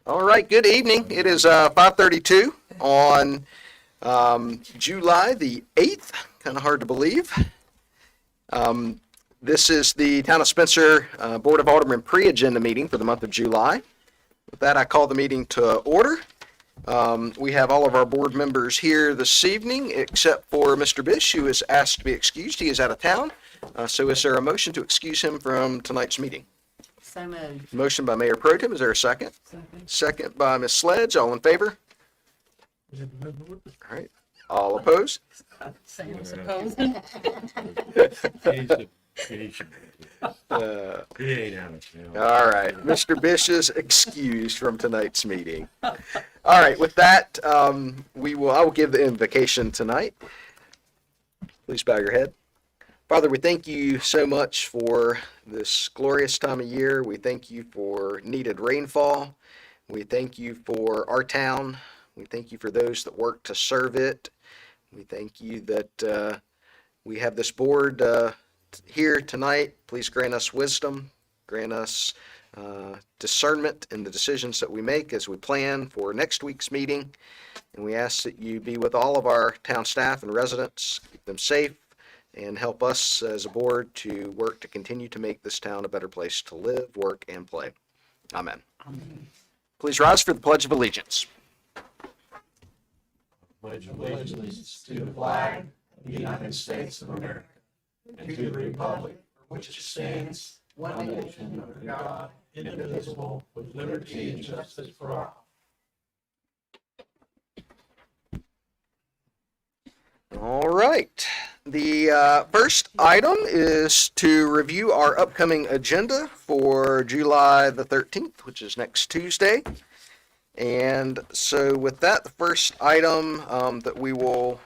All right, good evening. It is 5:32 on July the 8th. Kind of hard to believe. This is the Town of Spencer Board of Aldermen pre-agenda meeting for the month of July. With that, I call the meeting to order. We have all of our board members here this evening, except for Mr. Bish, who is asked to be excused. He is out of town. So is there a motion to excuse him from tonight's meeting? So moved. Motion by Mayor Pro Tem. Is there a second? Second by Ms. Sledge. All in favor? All right. All opposed? Sam was opposing. He ain't out. All right. Mr. Bish is excused from tonight's meeting. All right. With that, I will give the invocation tonight. Please bow your head. Father, we thank you so much for this glorious time of year. We thank you for needed rainfall. We thank you for our town. We thank you for those that work to serve it. We thank you that we have this board here tonight. Please grant us wisdom, grant us discernment in the decisions that we make as we plan for next week's meeting. And we ask that you be with all of our town staff and residents, keep them safe, and help us as a board to work to continue to make this town a better place to live, work, and play. Amen. Amen. Please rise for the Pledge of Allegiance. Pledge allegiance to the flag of the United States of America and to the republic for which it stands, one nation under God, indivisible, with liberty and justice for all. All right. The first item is to review our upcoming agenda for July the 13th, which is next Tuesday. And so with that, the first item that we will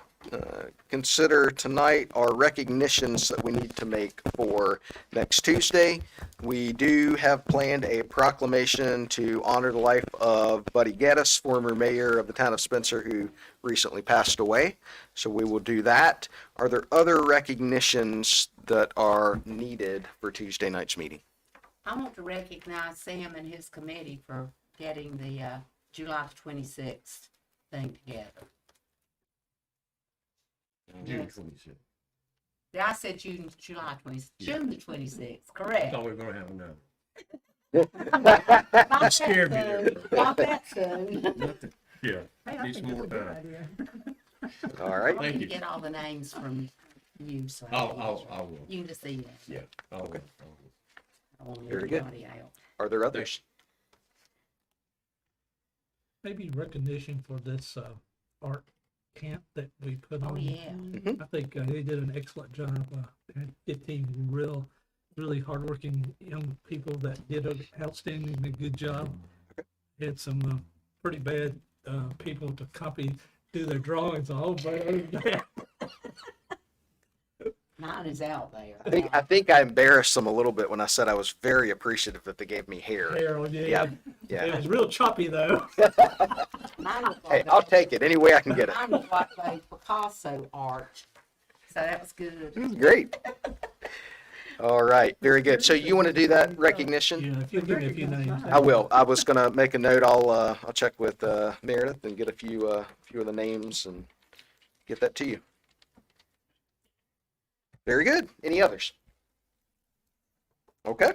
consider tonight are recognitions that we need to make for next Tuesday. We do have planned a proclamation to honor the life of Buddy Geddes, former mayor of the town of Spencer, who recently passed away. So we will do that. Are there other recognitions that are needed for Tuesday night's meeting? I want to recognize Sam and his committee for getting the July 26th thing together. June 26th. I said July 26th, June the 26th, correct. Thought we were gonna have another. Not scared me that there. soon. Not that soon. Yeah, Hey, I need think some more it's a good time. idea. All I right. want Thank to you. get all the names from you, so I will. you can just see that. Yeah. I will. Okay. I want Very good. everybody out. Are there others? Maybe recognition for this art camp that we put on. Oh, yeah. I think they did an excellent job. Had 15 really hardworking young people that did an outstanding and good job. Had some pretty bad people to do their drawings all, but Mine is out there. I think I embarrassed them a little bit when I said I was very appreciative that they gave me hair. Harold, Yeah. It Yeah. was real choppy though. Mine looked Hey, like I'll take it any way I can get it. mine looked like a Picasso art. So that was good. Great. All right. Very good. So you want to do that recognition? Yeah, if you give me a few names. I will. I was gonna make a note. I'll check with Meredith and get a few of the names and get that to you. Very good. Any others? Okay.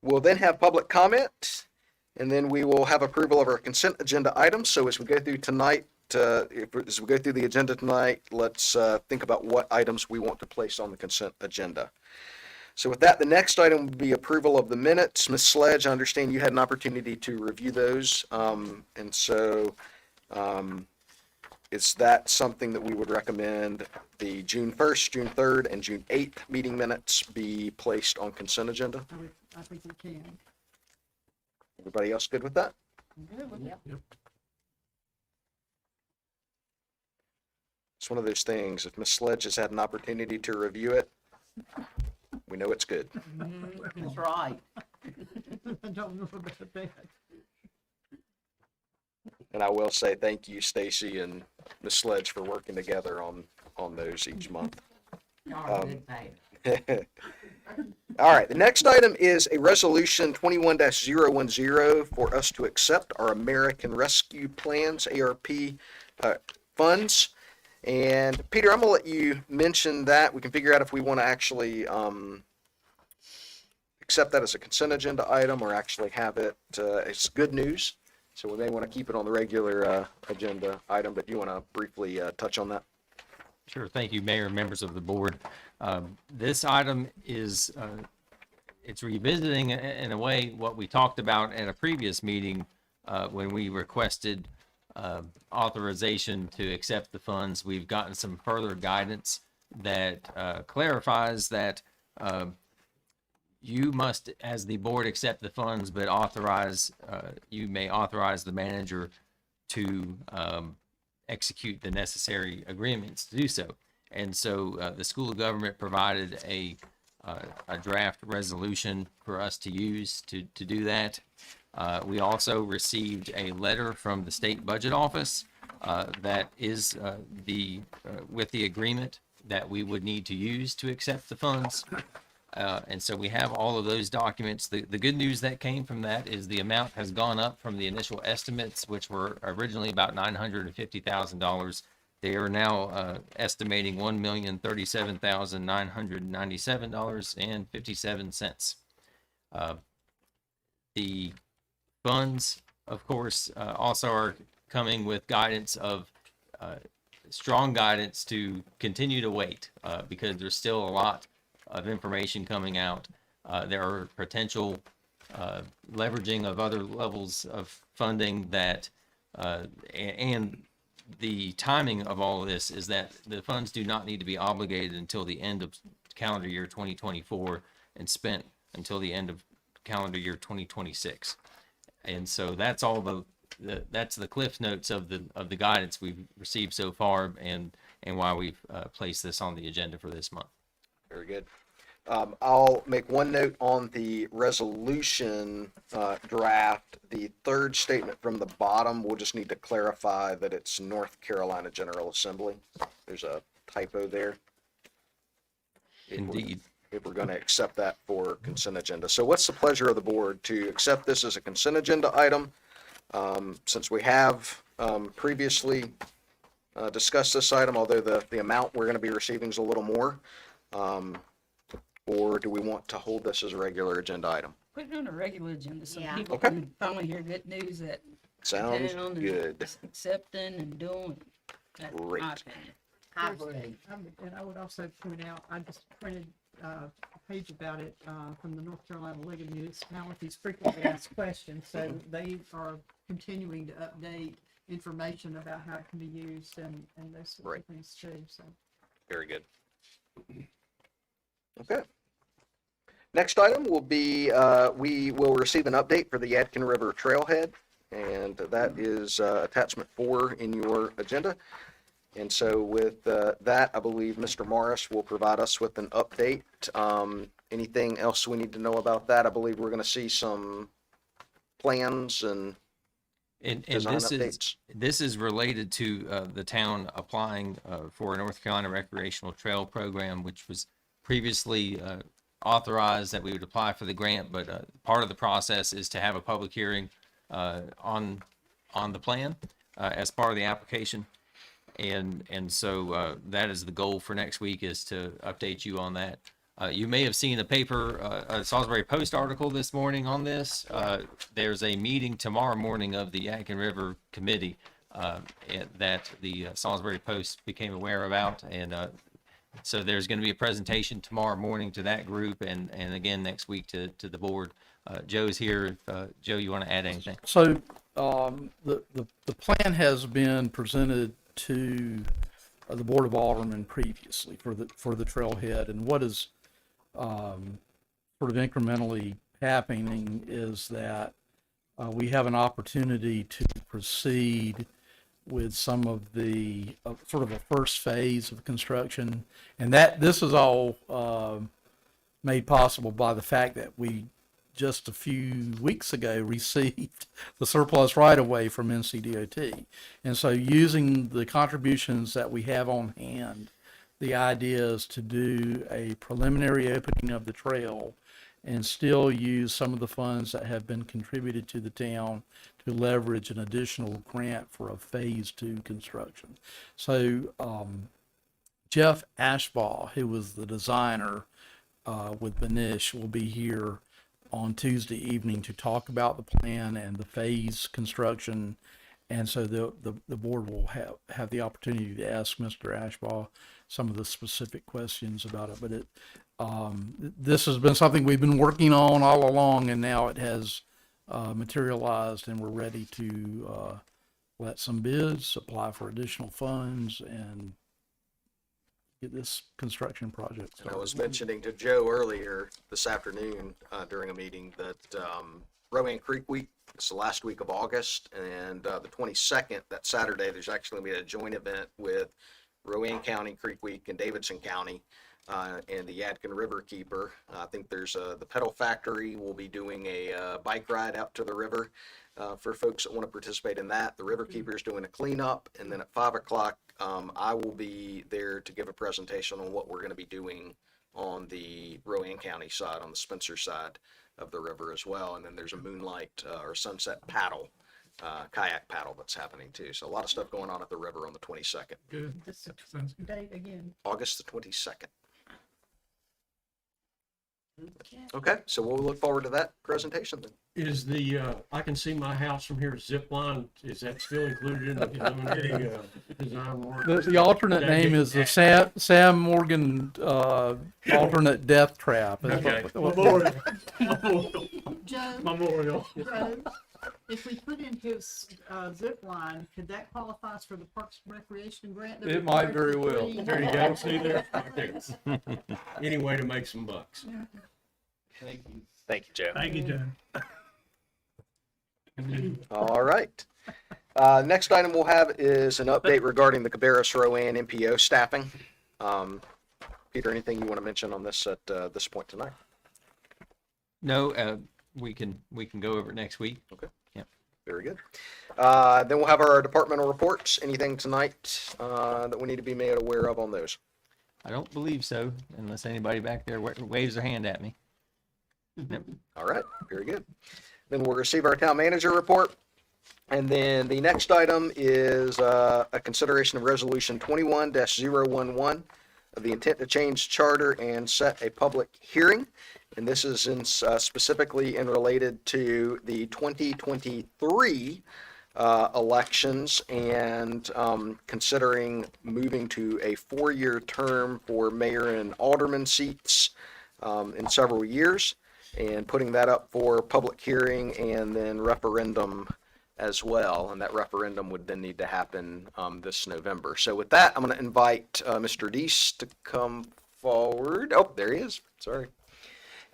We'll then have public comment, and then we will have approval of our consent agenda items. So as we go through tonight, as we go through the agenda tonight, let's think about what items we want to place on the consent agenda. So with that, the next item would be approval of the minutes. Ms. Sledge, I understand you had an opportunity to review those. And so is that something that we would recommend the June 1st, June 3rd, and June 8th meeting minutes be placed on consent agenda? I think we can. Everybody else good with that? Yep. It's one of those things. If Ms. Sledge has had an opportunity to review it, we know it's good. That's right. I don't know about that. And I will say thank you, Stacy and Ms. Sledge, for working together on those each month. Y'all are good payer. All right, the next item is a resolution 21-010 for us to accept our American Rescue Plans, ARP, funds. And Peter, I'm gonna let you mention that. We can figure out if we want to actually accept that as a consent agenda item or actually have it, it's good news. So we may want to keep it on the regular agenda item, but do you want to briefly touch on that? Sure. Thank you, Mayor and members of the board. This item is, it's revisiting in a way what we talked about at a previous meeting when we requested authorization to accept the funds. We've gotten some further guidance that clarifies that you must, as the board, accept the funds, but you may authorize the manager to execute the necessary agreements to do so. And so the School of Government provided a draft resolution for us to use to do that. We also received a letter from the State Budget Office that is with the agreement that we would need to use to accept the funds. And so we have all of those documents. The good news that came from that is the amount has gone up from the initial estimates, which were originally about $950,000. They are now estimating $1,037,997.57. The funds, of course, also are coming with guidance of strong guidance to continue to wait because there's still a lot of information coming out. There are potential leveraging of other levels of funding that, and the timing of all of this is that the funds do not need to be obligated until the end of calendar year 2024 and spent until the end of calendar year 2026. And so that's all that's the cliff notes of the guidance we've received so far, and why we've placed this on the agenda for this month. Very good. I'll make one note on the resolution draft. The third statement from the bottom, we'll just need to clarify that it's North Carolina General Assembly. There's a typo there. Indeed. If we're going to accept that for consent agenda. So what's the pleasure of the board to accept this as a consent agenda item? Since we have previously discussed this item, although the amount we're going to be receiving is a little more, or do we want to hold this as a regular agenda item? Put it on a regular agenda so Yeah. people Okay. can finally hear good news that Sounds town and good. accepting and doing. That's my Great. opinion. I agree. And I would also point out, I just printed a page about it from the North Carolina League of Municipalities frequently asked questions. So they are continuing to update information about how it can be used and those sort Right. of things too. So Very good. Okay. Next item will be, we will receive an update for the Yadkin River Trailhead, and that is attachment 4 in your agenda. And so with that, I believe Mr. Morris will provide us with an update. Anything else we need to know about that? I believe we're going to see some plans and And design this is updates. this is related to the town applying for a North Carolina recreational trail program, which was previously authorized that we would apply for the grant. But part of the process is to have a public hearing on the plan as part of the application. And so that is the goal for next week, is to update you on that. You may have seen a paper, a Salisbury Post article this morning on this. There's a meeting tomorrow morning of the Yadkin River Committee that the Salisbury Post became aware about. And so there's going to be a presentation tomorrow morning to that group, and again next week to the board. Joe's here. Joe, you want to add anything? So the plan has been presented to the Board of Aldermen previously for the trailhead, and what is sort of incrementally happening is that we have an opportunity to proceed with some of the sort of a first phase of construction, and that this is all made possible by the fact that we just a few weeks ago received the surplus right of way from NCDOT. And so using the contributions that we have on hand, the idea is to do a preliminary opening of the trail and still use some of the funds that have been contributed to the town to leverage an additional grant for a phase 2 construction. So, Jeff Ashbaugh, who was the designer with Benish, will be here on Tuesday evening to talk about the plan and the phase construction. And so the board will have the opportunity to ask Mr. Ashbaugh some of the specific questions about it. But this has been something we've been working on all along, and now it has materialized, and we're ready to let some bids, apply for additional funds, and get this construction project And I was started. mentioning to Joe earlier this afternoon during a meeting that Rowan Creek Week, it's the last week of August, and the 22nd, that Saturday, there's actually going to be a joint event with Rowan County Creek Week and Davidson County and the Yadkin River Keeper. I think there's the Pedal Factory will be doing a bike ride out to the river for folks that want to participate in that. The River Keeper is doing a cleanup, and then at 5 o'clock, I will be there to give a presentation on what we're going to be doing on the Rowan County side, on the Spencer side of the river as well. And then there's a moonlight or sunset paddle, kayak paddle that's happening too. So a lot of stuff going on at the river on the 22nd, Good. Just Sounds good. date again. August the 22nd. Okay. Okay, so we'll look forward to that presentation then. Is the, I can see my house from here, zip line, is that still included in the preliminary design work? The alternate name is the Sam Morgan alternate death trap. is Okay. what- Memorial. Joe, Memorial. Joe, if we put in his zip line, could that qualify us for the Parks and Recreation grant? that we It might applied very for well. free? There you go, see there? Right there. Any way to make some bucks. Thank you, Joe. Thank you, John. All right. Next item we'll have is an update regarding the Cabarrus Rowan MPO staffing. Peter, anything you want to mention on this at this point tonight? No, we can go over it next week. Very good. Then we'll have our departmental reports. Anything tonight that we need to be made aware of on those? I don't believe so, unless anybody back there waves their hand at me. All right, very good. Then we'll receive our town manager report. And then the next item is a consideration of resolution 21-011 of the intent to change charter and set a public hearing. And this is specifically related to the 2023 elections and considering moving to a 4-year term for mayor and alderman seats in several years, and putting that up for public hearing and then referendum as well. And that referendum would then need to happen this November. So with that, I'm going to invite Mr. Deese to come forward. Oh, there he is. Sorry.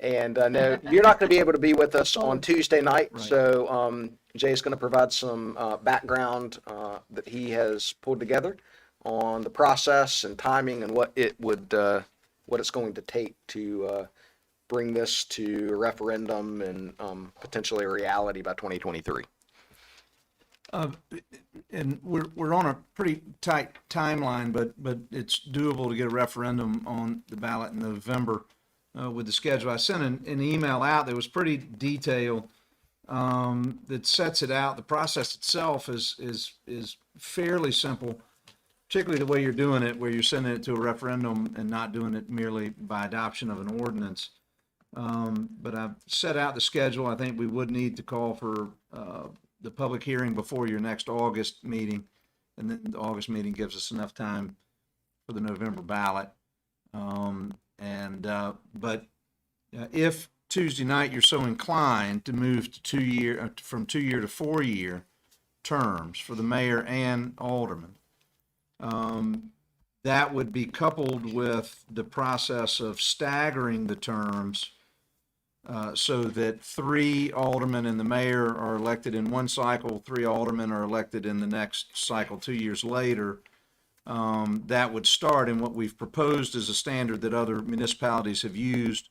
And no, you're not going to be able to be with us on Tuesday night. So Jay's going to provide some background that he has pulled together on the process and timing and what it's going to take to bring this to a referendum and potentially a reality by 2023. And we're on a pretty tight timeline, but it's doable to get a referendum on the ballot in November with the schedule. I sent an email out that was pretty detailed that sets it out. The process itself is fairly simple, particularly the way you're doing it, where you're sending it to a referendum and not doing it merely by adoption of an ordinance. But I've set out the schedule. I think we would need to call for the public hearing before your next August meeting, and then the August meeting gives us enough time for the November ballot. But if Tuesday night you're so inclined to move to from 2-year to 4-year terms for the mayor and alderman, that would be coupled with the process of staggering the terms so that 3 aldermen and the mayor are elected in one cycle, 3 aldermen are elected in the next cycle 2 years later. That would start, and what we've proposed is a standard that other municipalities have used.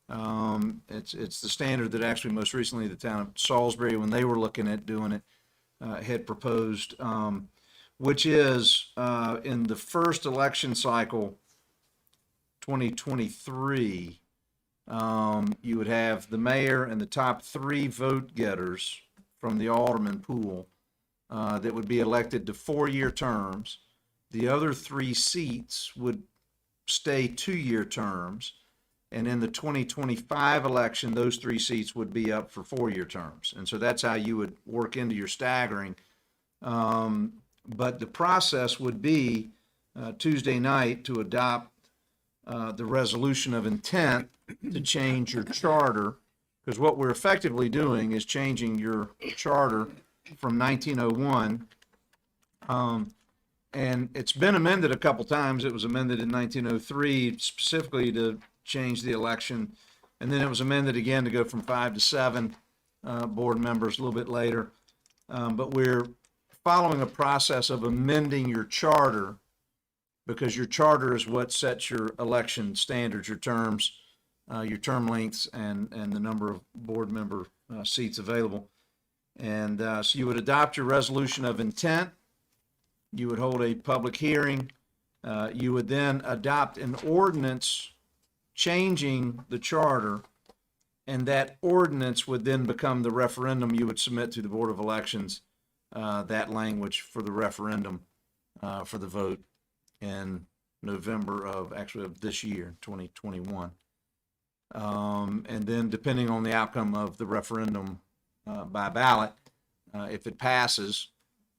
It's the standard that actually most recently the town of Salisbury, when they were looking at doing it, had proposed, which is in the first election cycle, 2023, You would have the mayor and the top 3 vote getters from the alderman pool that would be elected to 4-year terms. The other 3 seats would stay 2-year terms. And in the 2025 election, those 3 seats would be up for 4-year terms. And so that's how you would work into your staggering. But the process would be Tuesday night to adopt the resolution of intent to change your charter, because what we're effectively doing is changing your charter from 1901. And it's been amended a couple times. It was amended in 1903 specifically to change the election. And then it was amended again to go from 5 to 7 board members a little bit later. But we're following a process of amending your charter, because your charter is what sets your election standards, your terms, your term lengths, and the number of board member seats available. And so you would adopt your resolution of intent. You would hold a public hearing. You would then adopt an ordinance changing the charter, and that ordinance would then become the referendum you would submit to the Board of Elections, that language for the referendum for the vote in November of this year, 2021. And then depending on the outcome of the referendum by ballot, if it passes,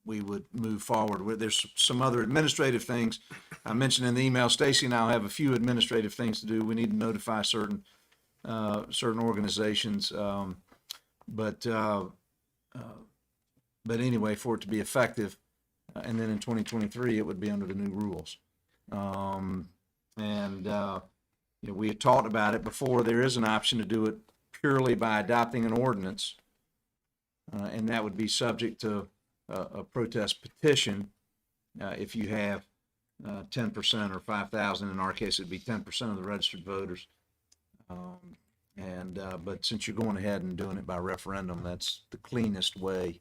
we would move forward. There's some other administrative things I mentioned in the email. Stacy and I have a few administrative things to do. We need to notify certain organizations, but anyway, for it to be effective, and then in 2023 it would be under the new rules. We had talked about it before. There is an option to do it purely by adopting an ordinance, and that would be subject to a protest petition if you have 10% or 5,000. In our case, it'd be 10% of the registered voters. But since you're going ahead and doing it by referendum, that's the cleanest way.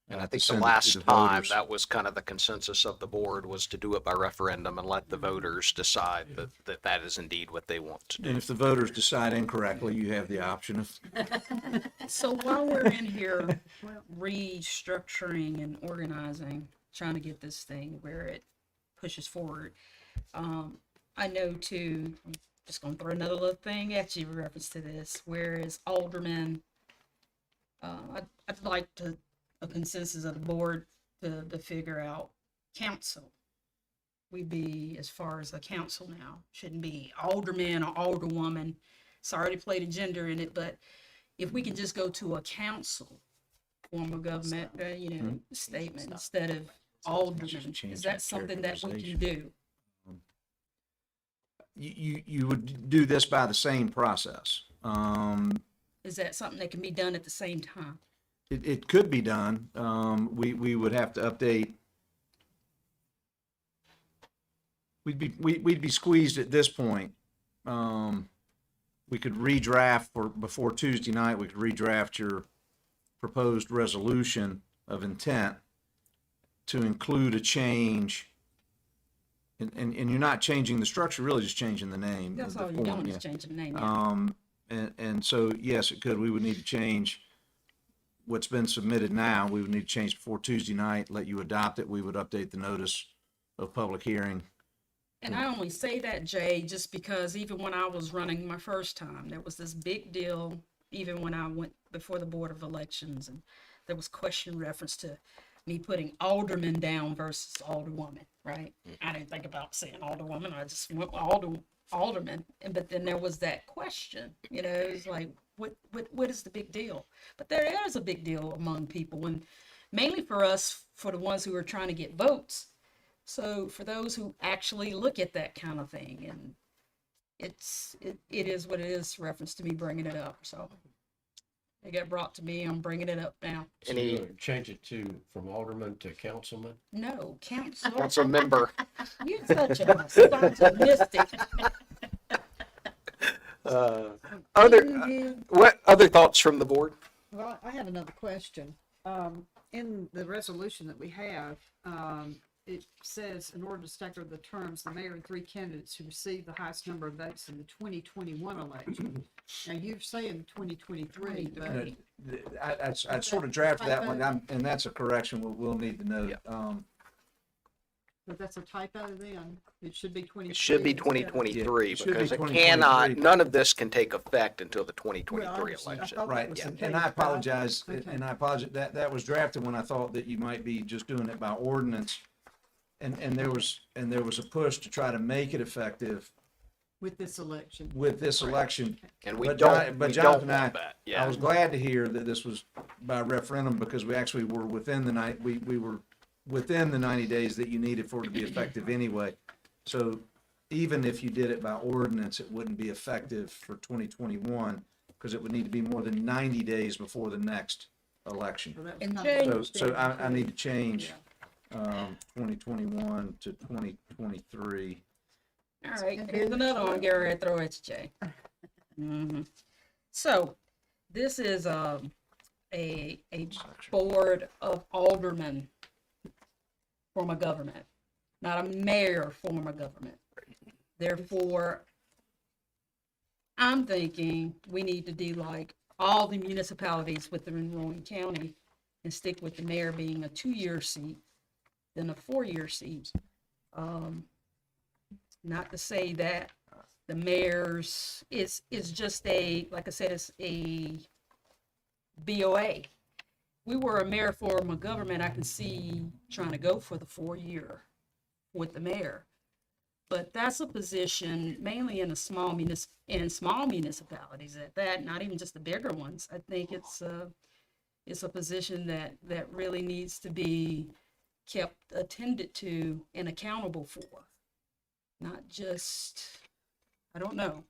And I think to the send it to last the time, voters. that was kind of the consensus of the board, was to do it by referendum and let the voters decide that is indeed what they want to do. And if the voters decide incorrectly, you have the option of, So while we're in here restructuring and organizing, trying to get this thing where it pushes forward, I know too, I'm just gonna throw another little thing at you in reference to this, whereas aldermen, I'd like a consensus of the board to figure out council. We'd be, as far as the council now, shouldn't be alderman or alderwoman. Sorry to play the gender in it, but if we can just go to a council form of government, statement instead of alderman, is that something that we can do? you would do this by the same process. Is that something that can be done at the same time? It could be done. We would have to update. We'd be squeezed at this point. We could redraft before Tuesday night. We could redraft your proposed resolution of intent to include a change. And you're not changing the structure, really just changing the name. That's the all you're form, doing yeah. is changing the name. And so, yes, it could. We would need to change what's been submitted now. We would need to change before Tuesday night, let you adopt it. We would update the notice of public hearing. And I only say that, Jay, just because even when I was running my first time, there was this big deal, even when I went before the Board of Elections, and there was question reference to me putting alderman down versus alderwoman, right? I didn't think about saying alderwoman. I just went with alderman. But then there was that question, it's like, what is the big deal? But there is a big deal among people, and mainly for us, for the ones who are trying to get votes. So for those who actually look at that kind of thing, and it is what it is, reference to me bringing it up. So it got brought to me. I'm bringing it up now. So you're gonna change it from alderman to councilman? No, council. Council member. You're such a optimistic. What other thoughts from the board? Well, I have another question. In the resolution that we have, it says, in order to stagger the terms, the mayor and 3 candidates who received the highest number of votes in the 2021 election. Now, you're saying 2023, but I sort of drafted that one, and that's a correction we'll need to note. but that's a typo then. It should be 23. It should be instead of- 2023 Yeah, it should be because it 2023. cannot, none of this can take effect until the Well, I 2023 understand. I election. thought that Right, was the and case, I but I- apologize, okay. and I apologize, that was drafted when I thought that you might be just doing it by ordinance. And there was a push to try to make it effective With this election. with this election. And we But don't, but we Jonathan don't and I- want that. I Yeah. was glad to hear that this was by referendum because we actually were within the night, we were within the 90 days that you needed for it to be effective anyway. So even if you did it by ordinance, it wouldn't be effective for 2021 because it would need to be more than 90 days before the next election. So that was And kind Jay- of So I need to change, Yeah. 2021 to 2023. All right, here's another one, Gary, I throw at you, Jay. So, this is a board of aldermen form of government, not a mayor form of government. Therefore, I'm thinking we need to do like all the municipalities within Rowan County and stick with the mayor being a 2-year seat than a 4-year seat. Not to say that the mayor's is just a, like I said, it's a BOA. We were a mayor form of government. I can see trying to go for the 4-year with the mayor. But that's a position mainly in small municipalities at that, not even just the bigger ones. I think it's a position that really needs to be kept attended to and accountable for. Not just, I don't know.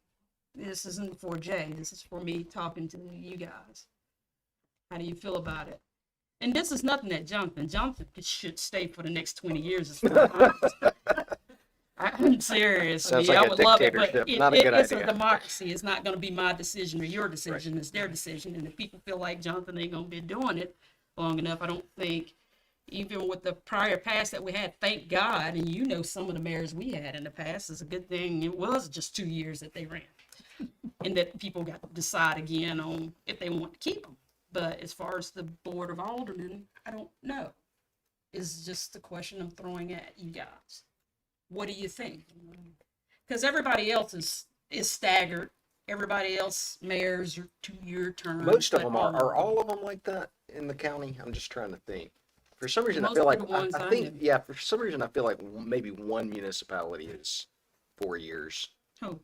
This isn't for Jay. This is for me talking to you guys. How do you feel about it? And this is nothing that Jonathan should stay for the next 20 years. As far as I'm serious. Sounds I like a would love it, but dictatorship. Not a good it's idea. a democracy. It's not going to be my decision or your decision. It's their decision. And if people feel like Jonathan ain't going to be doing it long enough, I don't think, even with the prior past that we had, thank God, and you know some of the mayors we had in the past, is a good thing it was just 2 years that they ran. And that people got to decide again on if they want to keep them. But as far as the Board of Aldermen, I don't know. It's just the question I'm throwing at you guys. What do you think? Because everybody else is staggered. Everybody else, mayors are 2-year terms. Most of but them are. Are all of them like that in the county? I'm just trying to think. For some reason, I Most feel of like, the ones I I think, knew. yeah, for some reason, I feel like maybe one municipality is 4 years. Oh.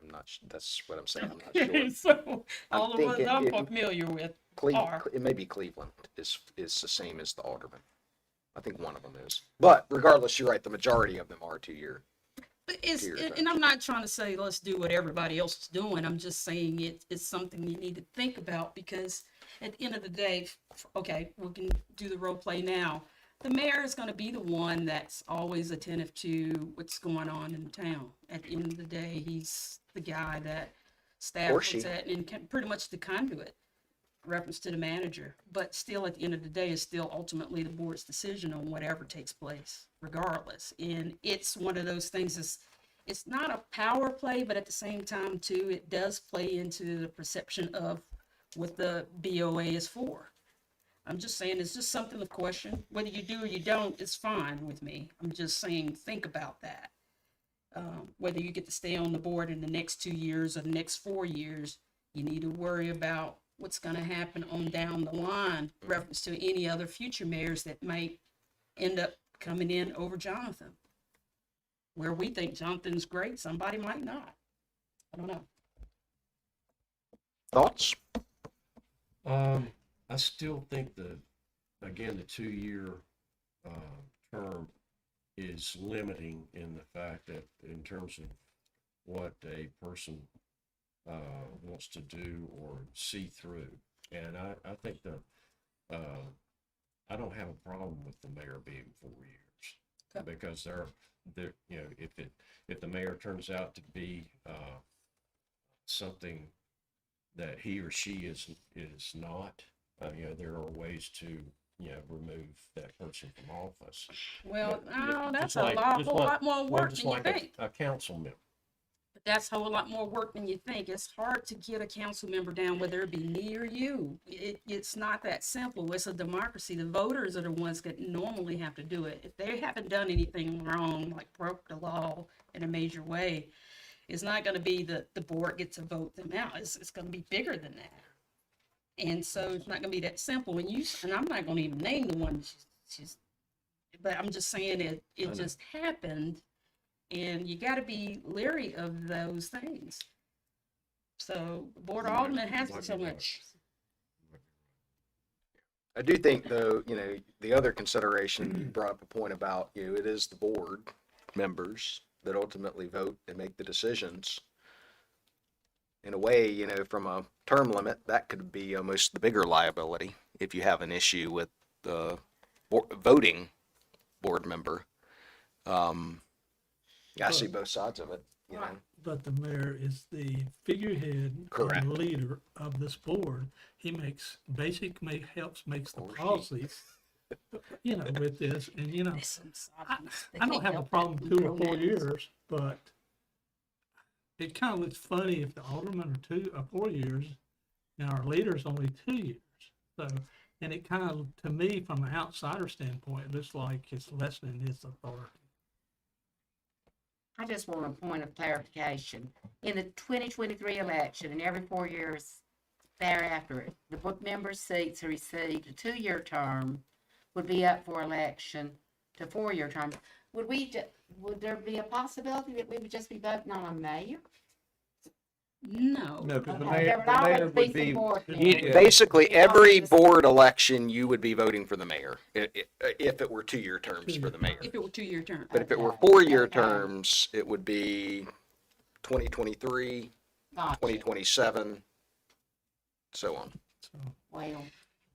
I'm not, that's what I'm saying. I'm not sure. So I'm all the ones thinking I'm it- familiar with Cleveland, are. it may be Cleveland is the same as the alderman. I think one of them is. But regardless, you're right. The majority of them are 2-year. But it's, Dear and I'm not trying to say let's do what everybody else is doing. I'm just saying it's something you need to think about because at the end of the day, okay, we can do the role play now. The mayor is going to be the one that's always attentive to what's going on in town. At the end of the day, he's the guy that staff Or looks she. at and pretty much the conduit reference to the manager. But still, at the end of the day, it's still ultimately the board's decision on whatever takes place, regardless. And it's one of those things. It's not a power play, but at the same time, too, it does play into the perception of what the BOA is for. I'm just saying, it's just something to question. Whether you do or you don't, it's fine with me. I'm just saying, think about that. Whether you get to stay on the board in the next 2 years or the next 4 years, you need to worry about what's going to happen on down the line, reference to any other future mayors that might end up coming in over Jonathan. Where we think Jonathan's great, somebody might not. I don't know. Thoughts? I still think the 2-year term is limiting in the fact that in terms of what a person wants to do or see through. And I think I don't have a problem with the mayor being 4 years. Okay. Because they're if the mayor turns out to be something that he or she is not, there are ways to remove that person from office. Well, Yeah, no, that's just a like- lot, just whole like- lot more well, work just than you like think. a council member. But that's a whole lot more work than you think. It's hard to get a council member down, whether it be me or you. It's not that simple. It's a democracy. The voters are the ones that normally have to do it. If they haven't done anything wrong, like broke the law in a major way, it's not going to be that the board gets to vote them out. It's going to be bigger than that. And so it's not going to be that simple. And I'm not going to even name the one but I'm just saying it just happened. And you got to be leery of those things. So the Board of Aldermen has to so much. I do think though, the other consideration, you brought up a point about, it is the board members that ultimately vote and make the decisions. In a way, from a term limit, that could be almost the bigger liability if you have an issue with the voting board member. I see both sides of it, But the mayor is the figurehead Correct. and leader of this board. He makes helps makes the Or she. policies, with this. And, Listen, they I don't can't have a help problem that. 2 or 4 Pronouns. years, but it kind of looks funny if the aldermen are 2 or 4 years and our leader's only 2 years. So, and it kind of, to me, from an outsider standpoint, it looks like it's lessening his authority. I just want a point of clarification. In the 2023 election and every 4 years thereafter, the book member seats who received a 2-year term would be up for election to 4-year terms. Would there be a possibility that we would just be voting on a mayor? No. No, because the Okay, mayor, there would the mayor always would some be, board You- members. Basically, You know, every just- board election, you would be voting for the mayor, if it were 2-year terms for the mayor. If it were 2-year term. But if it were Okay, 4-year okay. terms, it would be 2023, Gotcha. 2027, so on. So, Well,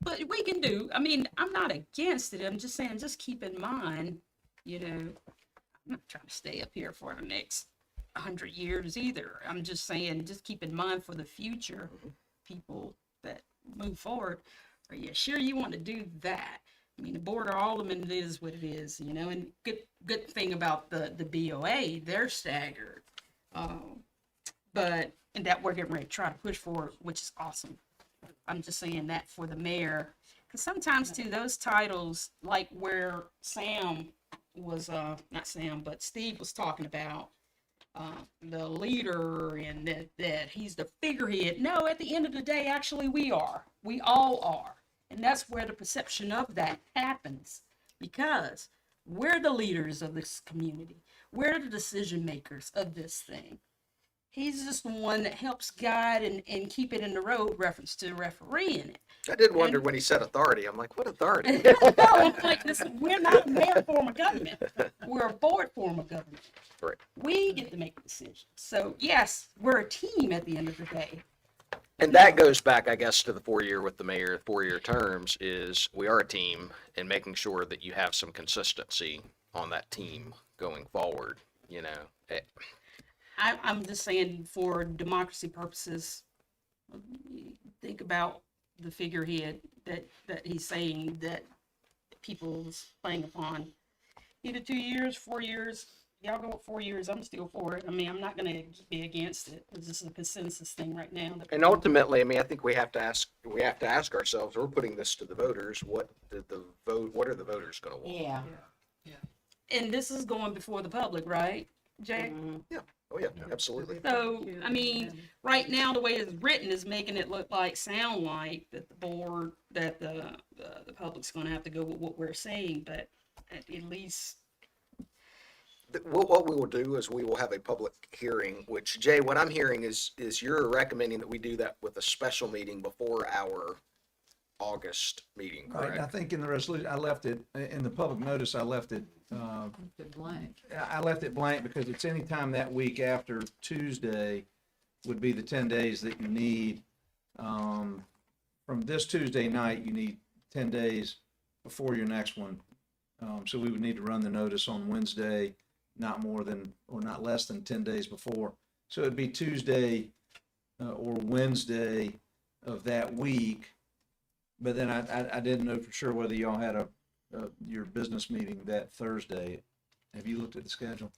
But we can I'm not against it. I'm just saying, just keep in mind, I'm not trying to stay up here for the next 100 years either. I'm just saying, just keep in mind for the future people that move forward. Are you sure you want to do that? The Board of Aldermen is what it is, and good thing about the BOA, they're staggered. And that we're getting ready to try to push for, which is awesome. I'm just saying that for the mayor, because sometimes too, those titles, like where Sam was, not Sam, but Steve was talking about, the leader and that he's the figurehead. No, at the end of the day, actually we all are. And that's where the perception of that happens, because we're the leaders of this community. We're the decision makers of this thing. He's just the one that helps guide and keep it in the road, reference to refereeing it. I did wonder when he said authority, I'm like, what authority? No, I'm like, we're not a mayor form of government. We're a board form of government. Right. We get to make decisions. So yes, we're a team at the end of the day. And that goes back, I guess, to the 4-year with the mayor, 4-year terms is we are a team and making sure that you have some consistency on that team going forward, I'm just saying, for democracy purposes, think about the figurehead that he's saying that people's playing upon. Either 2 years, 4 years. Y'all go with 4 years. I'm still for it. I'm not going to be against it. This is a consensus thing right now. And ultimately, I think we have to ask ourselves, we're putting this to the voters, what are the voters going to want? yeah. And this is going before the public, right, Jay? Mhm. Oh, yeah, absolutely. So, right now, the way it's written is making it sound like that the board, that the public's gonna have to go with what we're saying, but at least, What we will do is we will have a public hearing, which, Jay, what I'm hearing is you're recommending that we do that with a special meeting before our August meeting, right, and I correct? think in the resolution, I left it, in the public notice, I left it, Blank. I left it blank because it's any time that week after Tuesday would be the 10 days that you need. From this Tuesday night, you need 10 days before your next one. So we would need to run the notice on Wednesday, not more than, or not less than 10 days before. So it'd be Tuesday or Wednesday of that week. but then I didn't know for sure whether y'all had your business meeting that Thursday. Have you looked at the schedule?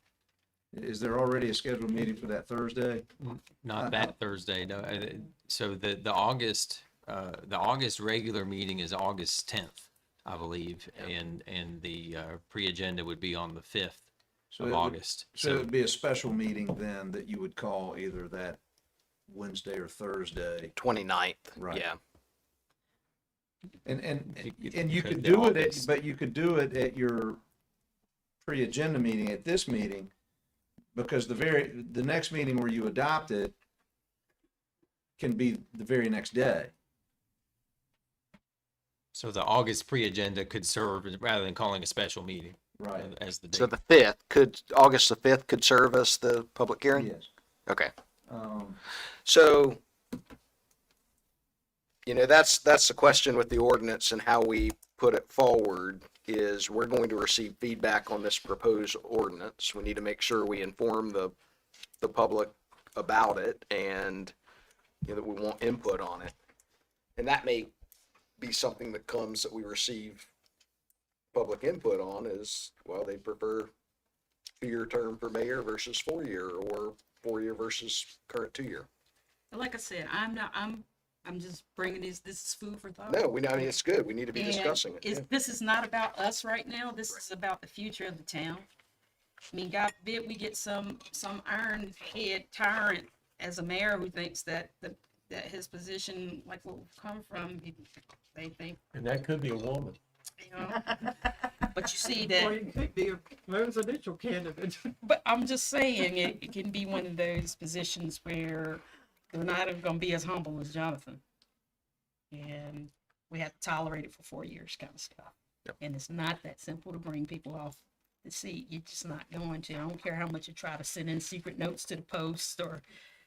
Is there already a scheduled meeting for that Thursday? Not that Thursday, no. So the August regular meeting is August 10th, I believe, and the pre-agenda would be on the 5th So of it would- August. So it would be a special meeting then that you would call either that Wednesday or Thursday. 29th. Right. Yeah. And You you could could do do it, August. but you could do it at your pre-agenda meeting, at this meeting, because the next meeting where you adopt it can be the very next day. So the August pre-agenda could serve rather than calling a special meeting Right. as the So date. the 5th August the 5th could serve as the public hearing? Yes. Okay. Um, So, that's the question with the ordinance and how we put it forward is we're going to receive feedback on this proposed ordinance. We need to make sure we inform the public about it and, that we want input on it. And that may be something that comes that we receive public input on is, well, they prefer 2-year term for mayor versus 4-year or 4-year versus current 2-year. Like I said, I'm just bringing this is food for thought. No, it's good. We need to be And discussing it. Yeah. This is not about us right now. This is about the future of the town. I mean, God forbid we get some iron head tyrant as a mayor who thinks that that his position, like will come from, they think, And that could be a woman. But you see Or that, you could be a presidential candidate. but I'm just saying, it can be one of those positions where they're not going to be as humble as Jonathan. And we have to tolerate it for 4 years kind of stuff. Yep. And it's not that simple to bring people off the seat. You're just not going to. I don't care how much you try to send in secret notes to the post or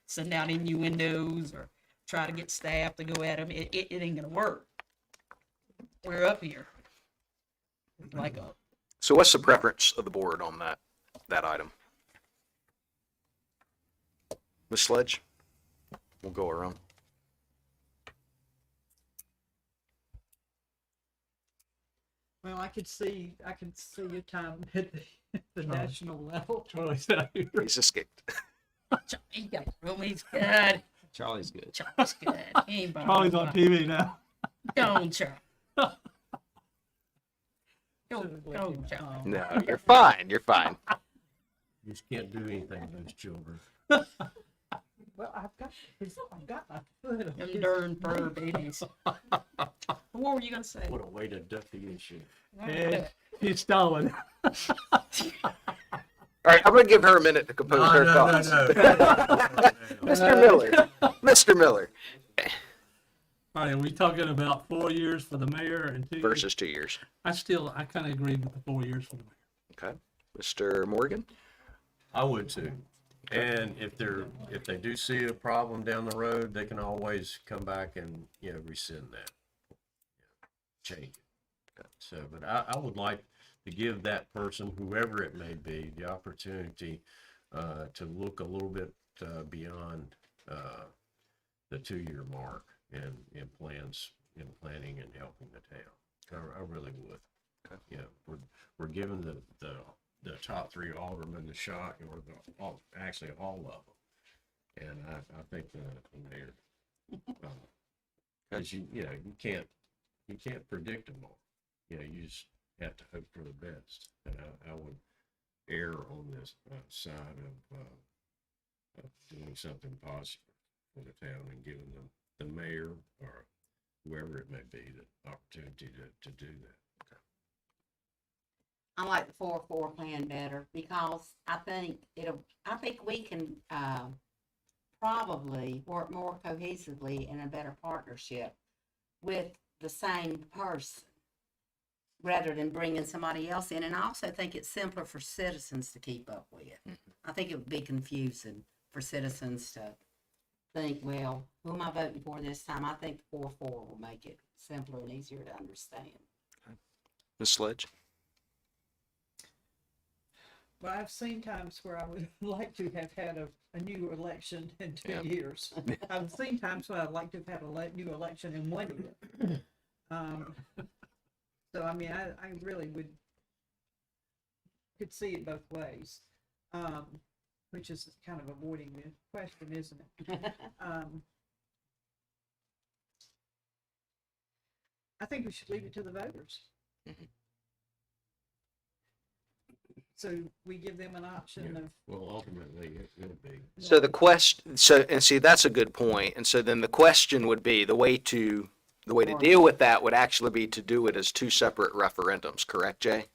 send out innuendos or try to get staff to go at them. It ain't going to work. We're up here. Like a So what's the preference of the board on that item? Ms. Sledge? We'll go around. Well, I could see a time at the national level. Charlie's not here. He's escaped. he got room. He's good. Charlie's good. Charlie's good. He ain't Charlie's on TV now. Go on, Charlie. Go, Charlie. No, you're fine. You're fine. You just can't do anything with those children. Well, I've got my foot on Them his darn fur babies. What were you gonna say? What a way to duck the issue. Yeah, he's stalling. All right, I'm going to give her a minute to compose her thoughts. Mr. Miller. Mr. Miller. All right, are we talking about 4 years for the mayor and 2 years? Versus 2 years. I kind of agree with the 4 years for the mayor. Okay. Mr. Morgan? I would too. And if they do see a problem down the road, they can always come back and, rescind that. Change it. So, but I would like to give that person, whoever it may be, the opportunity to look a little bit beyond the 2-year mark in planning and helping the town. I really would. Okay. We're giving the top 3 aldermen the shot, or actually all of them. And I think the mayor, because you can't predict them all. You just have to hope for the best. And I would err on this side of doing something positive for the town and giving them the mayor or whoever it may be the opportunity to do that. I like the 4-4 plan better because I think we can probably work more cohesively in a better partnership with the same person rather than bringing somebody else in. And I also think it's simpler for citizens to keep up with. I think it would be confusing for citizens to think, well, who am I voting for this time? I think 4-4 will make it simpler and easier to understand. Ms. Sledge? Well, I've seen times where I would like to have had a new election in 2 Yeah. years. I've seen times when I'd like to have had a new election in 1 year. So, I mean, I really could see it both ways, which is kind of avoiding the question, isn't it? I think we should leave it to the voters. So we give them an option of, Well, ultimately, it will be. So the question, so, and see, that's a good point. And so then the question would be, the way to deal with that would actually be to do it as two separate referendums, correct, Jay?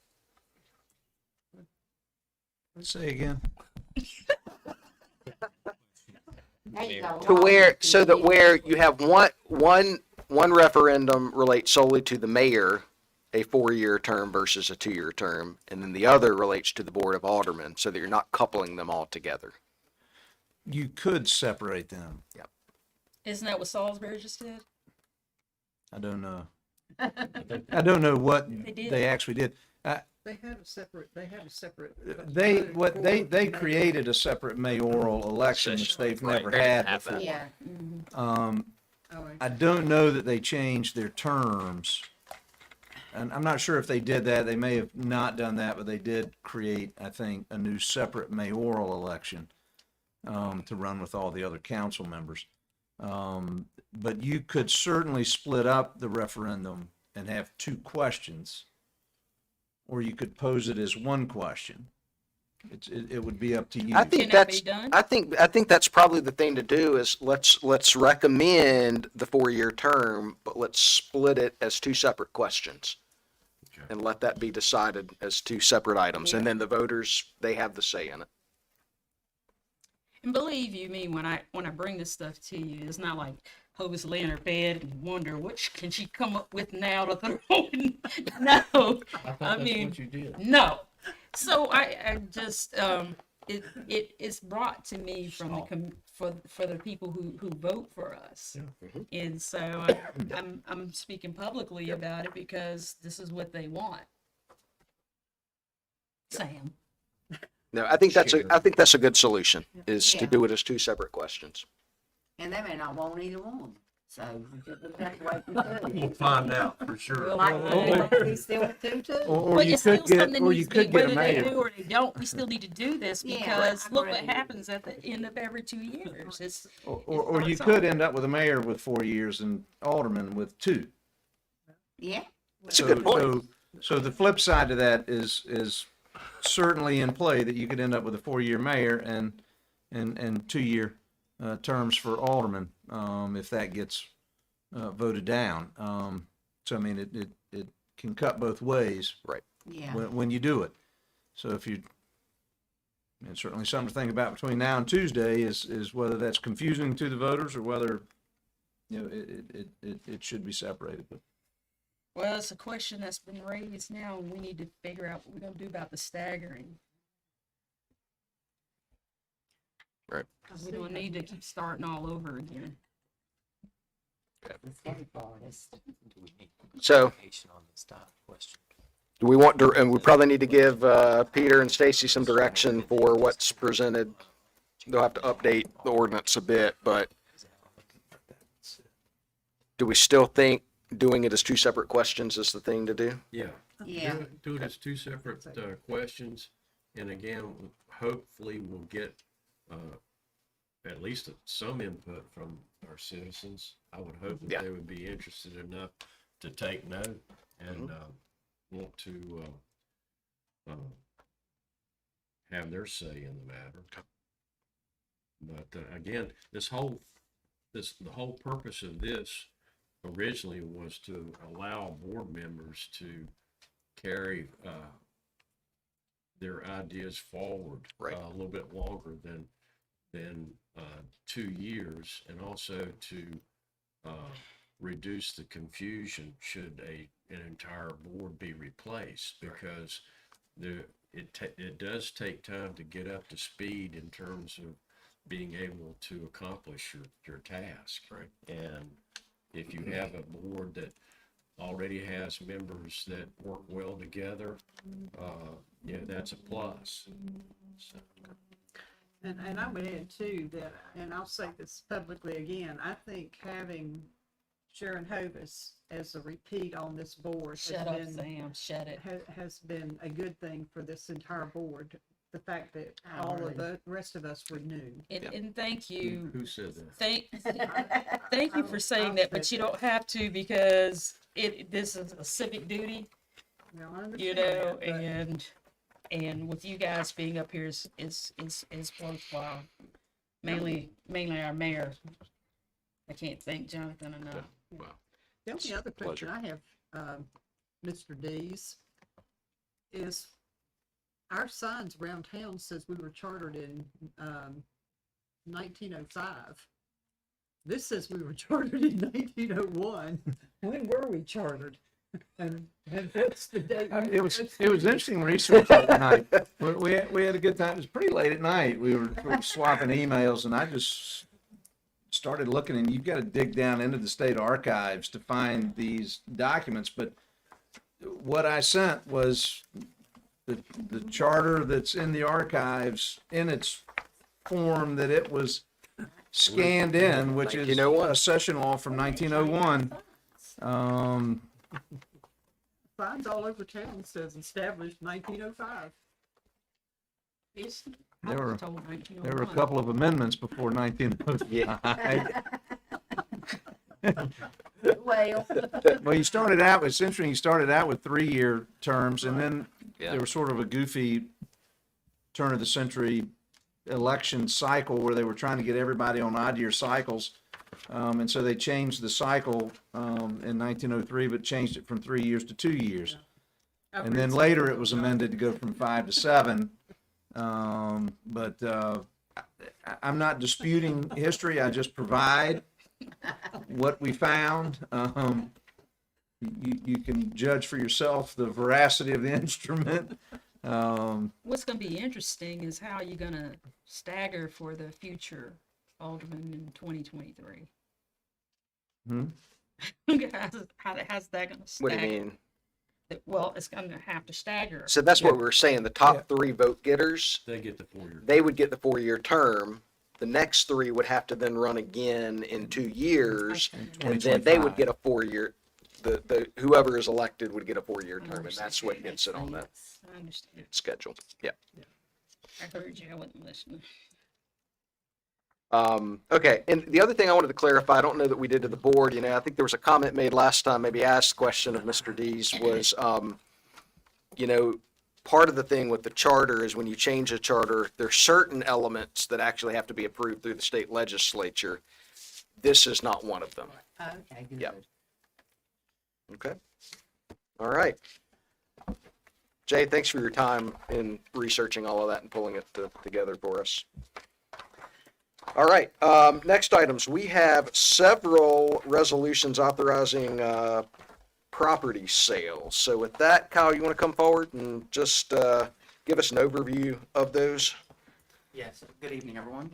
Say again. There you go. To where, so that where you have one referendum relates solely to the mayor, a 4-year term versus a 2-year term, and then the other relates to the Board of Aldermen, so that you're not coupling them all together. You could separate them. Isn't that what Salisbury just did? I don't know. I don't know what They did. they actually did. they have a separate. They created a separate mayoral election, which they've Right, never they didn't had have that. before. Yeah. Oh, I don't know that they changed their terms. And I'm not sure if they did that. They may have not done that, but they did create, I think, a new separate mayoral election to run with all the other council members. But you could certainly split up the referendum and have two questions, or you could pose it as one question. It would be up to you. I think Can that be that's, done? I think that's probably the thing to do is let's recommend the 4-year term, but let's split it as two separate questions. Okay. And let that be decided as two separate items, and then the voters, they have the say in it. And believe you me, when I bring this stuff to you, it's not like Hope's laying in her bed and wonder which can she come up with now to throw in. No, I thought I that's mean, what you did. no. So I just it's brought to me from the for the people who vote for us, and so I'm speaking publicly about it because this is what they want. Sam. No, I think that's a good solution, is to Yeah. do it as two separate questions. And they may not want either one, so we'll have to wait and see. We'll find out for sure. Like, he's still with two too? Or But you it's still could get, something that or needs you to be, could get a whether they mayor. do or they don't, we still need to do this Yeah, because I look what agree. happens at the end of every 2 years. Or you it's could all- end up with a mayor with 4 years and alderman with 2. Yeah, That's a good point. So the flip side to that is certainly in play, that you could end up with a 4-year mayor and 2-year terms for aldermen, if that gets voted down. So I mean, it can cut both ways yeah. when you do it. So if you, and certainly something to think about between now and Tuesday is whether that's confusing to the voters or whether, you know, it should be separated. But Well, it's a question that's been raised now, and we need to figure out what we're gonna do about the staggering. Right. We don't need to keep starting all over again. The scary part is, So, On this type of question. do we want, and we probably need to give Peter and Stacy some direction for what's presented. They'll have to update the ordinance a bit, but do we still think doing it as two separate questions is the thing to do? Yeah. yeah, Do it as two separate questions, and again, hopefully we'll get at least some input from our citizens. I would hope that Yeah. they would be interested enough to take note and want to have their say in the matter. But again, the whole purpose of this originally was to allow board members to carry their ideas forward Right. a little bit longer than 2 years, and also to reduce the confusion should an entire board be replaced, because it does take time to get up to speed in terms of being able to accomplish your task. Right. And if you have a board that already has members that work well together, yeah, that's a plus. So, and I would add too that, and I'll say this publicly again, I think having Sharon Hovis as a repeat on this board Shut up, Sam, shut it. has been a good thing for this entire board. The fact that I all of agree. the rest of us were new. And thank you. Who said that? Thank you for saying that, but you don't have to because this is a civic duty, Now, I you understand know, that, but and with you guys being up here is worthwhile. Mainly our mayor. I can't thank Jonathan enough. the only other question I have, Mr. Dees, is our signs around town says we were chartered in 1905. This says we were chartered in 1901. When were we chartered? And what's the date? It was interesting research that night. We had a good time. It was pretty late at night. We were swapping emails, and I just started looking, and you've got to dig down into the state archives to find these documents. But what I sent was the charter that's in the archives in its form that it was scanned in, which is 1901. a session law from 1901. Signs all over town says established 1905. I There was were- told There were a 1901. couple of amendments before 1905. Yeah. Well, Well, you started out, it's interesting, you started out with 3-year terms, and then Yeah. there was sort of a goofy turn of the century election cycle where they were trying to get everybody on odd-year cycles. And so they changed the cycle in 1903, but changed it from 3 years to 2 years. And then later it was amended to go from 5 to 7. But I'm not disputing history, I just provide what we found. You can judge for yourself the veracity of the instrument. What's gonna be interesting is how you're gonna stagger for the future alderman in 2023. Hmm? How's that gonna What do stagger? you mean? Well, it's gonna have to stagger. So that's what we were saying. The top 3 vote getters, They get the 4-year. they would get the 4-year term. The next 3 would have to then run again in 2 years, and then they would get a 4-year. The whoever is elected would get a 4-year term, and that's what gets it on that I understand. schedule. Yeah. I heard you, I wasn't listening. Okay, and the other thing I wanted to clarify, I don't know that we did to the board, I think there was a comment made last time, maybe asked question of Mr. Dees was, part of the thing with the charter is when you change a charter, there's certain elements that actually have to be approved through the state legislature. This is not one of them. okay, good. Yep. Okay. All right. Jay, thanks for your time in researching all of that and pulling it together for us. All right, next items. We have several resolutions authorizing property sales. So with that, Kyle, you want to come forward and just give us an overview of those? Yes, good evening, everyone.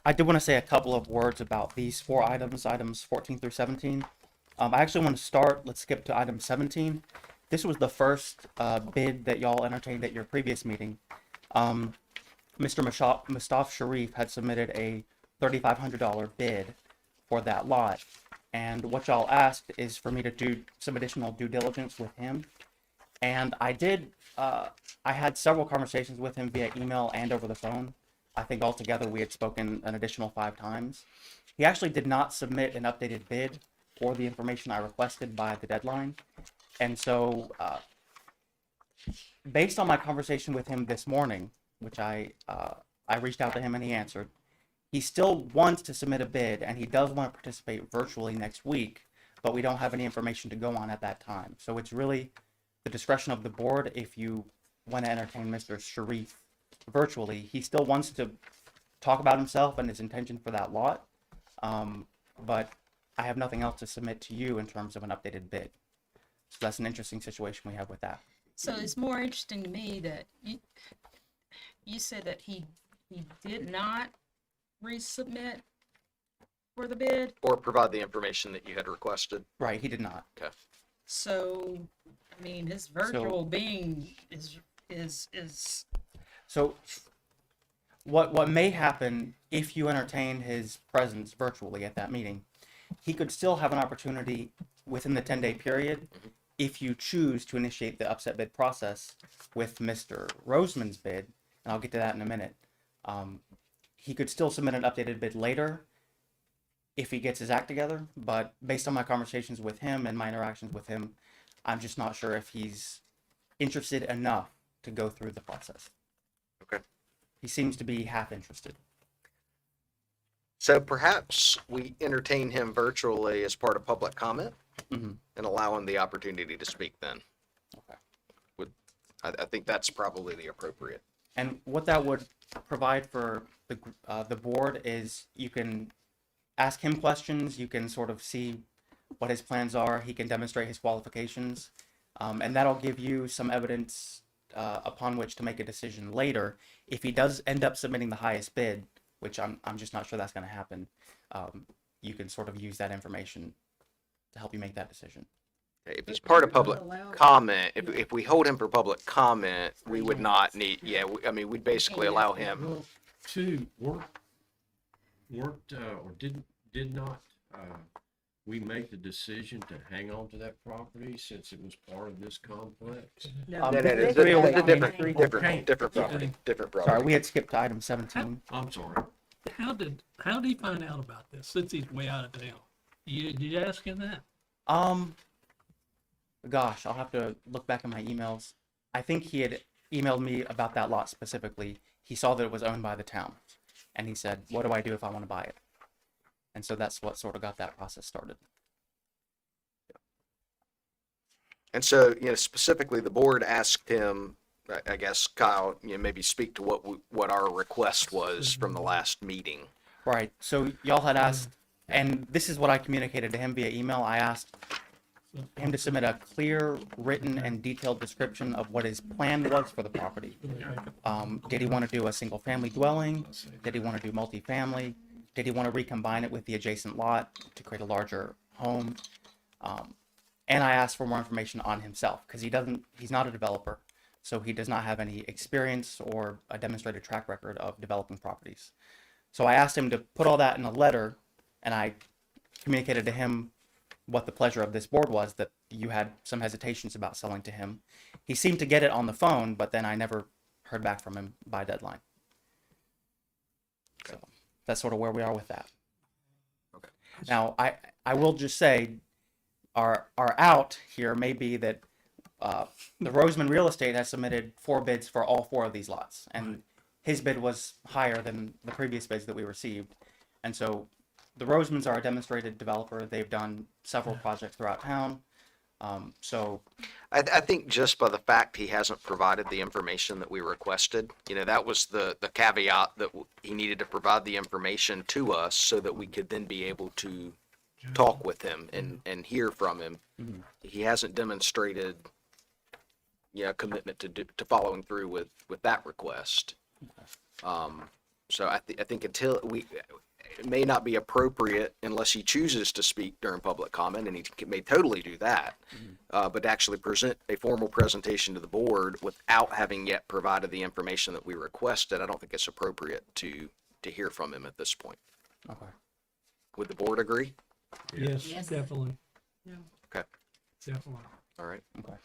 I did want to say a couple of words about these 4 items, items 14 through 17. I actually want to start, let's skip to item 17. This was the first bid that y'all entertained at your previous meeting. Mr. Mustaf Sharif had submitted a $3,500 bid for that lot. And what y'all asked is for me to do some additional due diligence with him. And I did, I had several conversations with him via email and over the phone. I think altogether we had spoken an additional 5 times. He actually did not submit an updated bid or the information I requested by the deadline. And so, based on my conversation with him this morning, which I reached out to him and he answered, he still wants to submit a bid and he does want to participate virtually next week, but we don't have any information to go on at that time. So it's really the discretion of the board if you want to entertain Mr. Sharif virtually. He still wants to talk about himself and his intention for that lot, but I have nothing else to submit to you in terms of an updated bid. So that's an interesting situation we have with that. So it's more interesting to me that you said that he did not resubmit for the bid. Or provide the information that you had requested? Right, he did not. Okay. So, I mean, his virtual being is So what may happen if you entertain his presence virtually at that meeting he could still have an opportunity within the 10-day period if you choose to initiate the upset bid process with Mr. Roseman's bid, and I'll get to that in a minute. He could still submit an updated bid later if he gets his act together, but based on my conversations with him and my interactions with him, I'm just not sure if he's interested enough to go through the process. Okay. He seems to be half interested. So perhaps we entertain him virtually as part of public comment Mhm. and allow him the opportunity to speak then. Okay. I think that's probably the appropriate. And what that would provide for the board is you can ask him questions, you can sort of see what his plans are, he can demonstrate his qualifications, and that'll give you some evidence upon which to make a decision later. If he does end up submitting the highest bid, which I'm just not sure that's going to happen, you can sort of use that information to help you make that decision. If he's part of public Allowed- comment, if we hold him for public comment, we would not need, I mean, we'd basically allow him. Well, two, did not, we make the decision to hang on to that property since it was part of this complex? No, Um, No, no, no, it's Three oh eight a different, Main different property, different Sorry, property. we had skipped to item 17. I'm sorry. How did he find out about this since he's way out of town? Did you ask him that? Gosh, I'll have to look back in my emails. I think he had emailed me about that lot specifically. He saw that it was owned by the town, and he said, "What do I do if I want to buy it?" And so that's what sort of got that process started. And so, specifically, the board asked him, I guess, Kyle, maybe speak to what our request was from the last meeting. Right. So y'all had asked, and this is what I communicated to him via email. I asked him to submit a clear, written, and detailed description of what his plan was for the property. Did he want to do a single-family dwelling? Did he want to do multifamily? Did he want to recombine it with the adjacent lot to create a larger home? And I asked for more information on himself because he's not a developer, so he does not have any experience or a demonstrated track record of developing properties. So I asked him to put all that in a letter, and I communicated to him what the pleasure of this board was, that you had some hesitations about selling to him. He seemed to get it on the phone, but then I never heard back from him by deadline. So that's sort of where we are with that. Okay. Now, I will just say, our out here may be that the Roseman Real Estate has submitted 4 bids for all 4 of these lots, and his bid was higher than the previous bids that we received. And so the Rosemans are a demonstrated developer. They've done several projects throughout town. So I think just by the fact he hasn't provided the information that we requested, that was the caveat, that he needed to provide the information to us so that we could then be able to talk with him and hear from him. Mhm. He hasn't demonstrated, commitment to following through with that request. So I think until it may not be appropriate unless he chooses to speak during public comment, and he may totally do that. But actually present a formal presentation to the board without having yet provided the information that we requested, I don't think it's appropriate to hear from him at this point. okay. Would the board agree? Yes, Yes. definitely. Yeah. Okay. Definitely. All right. Okay.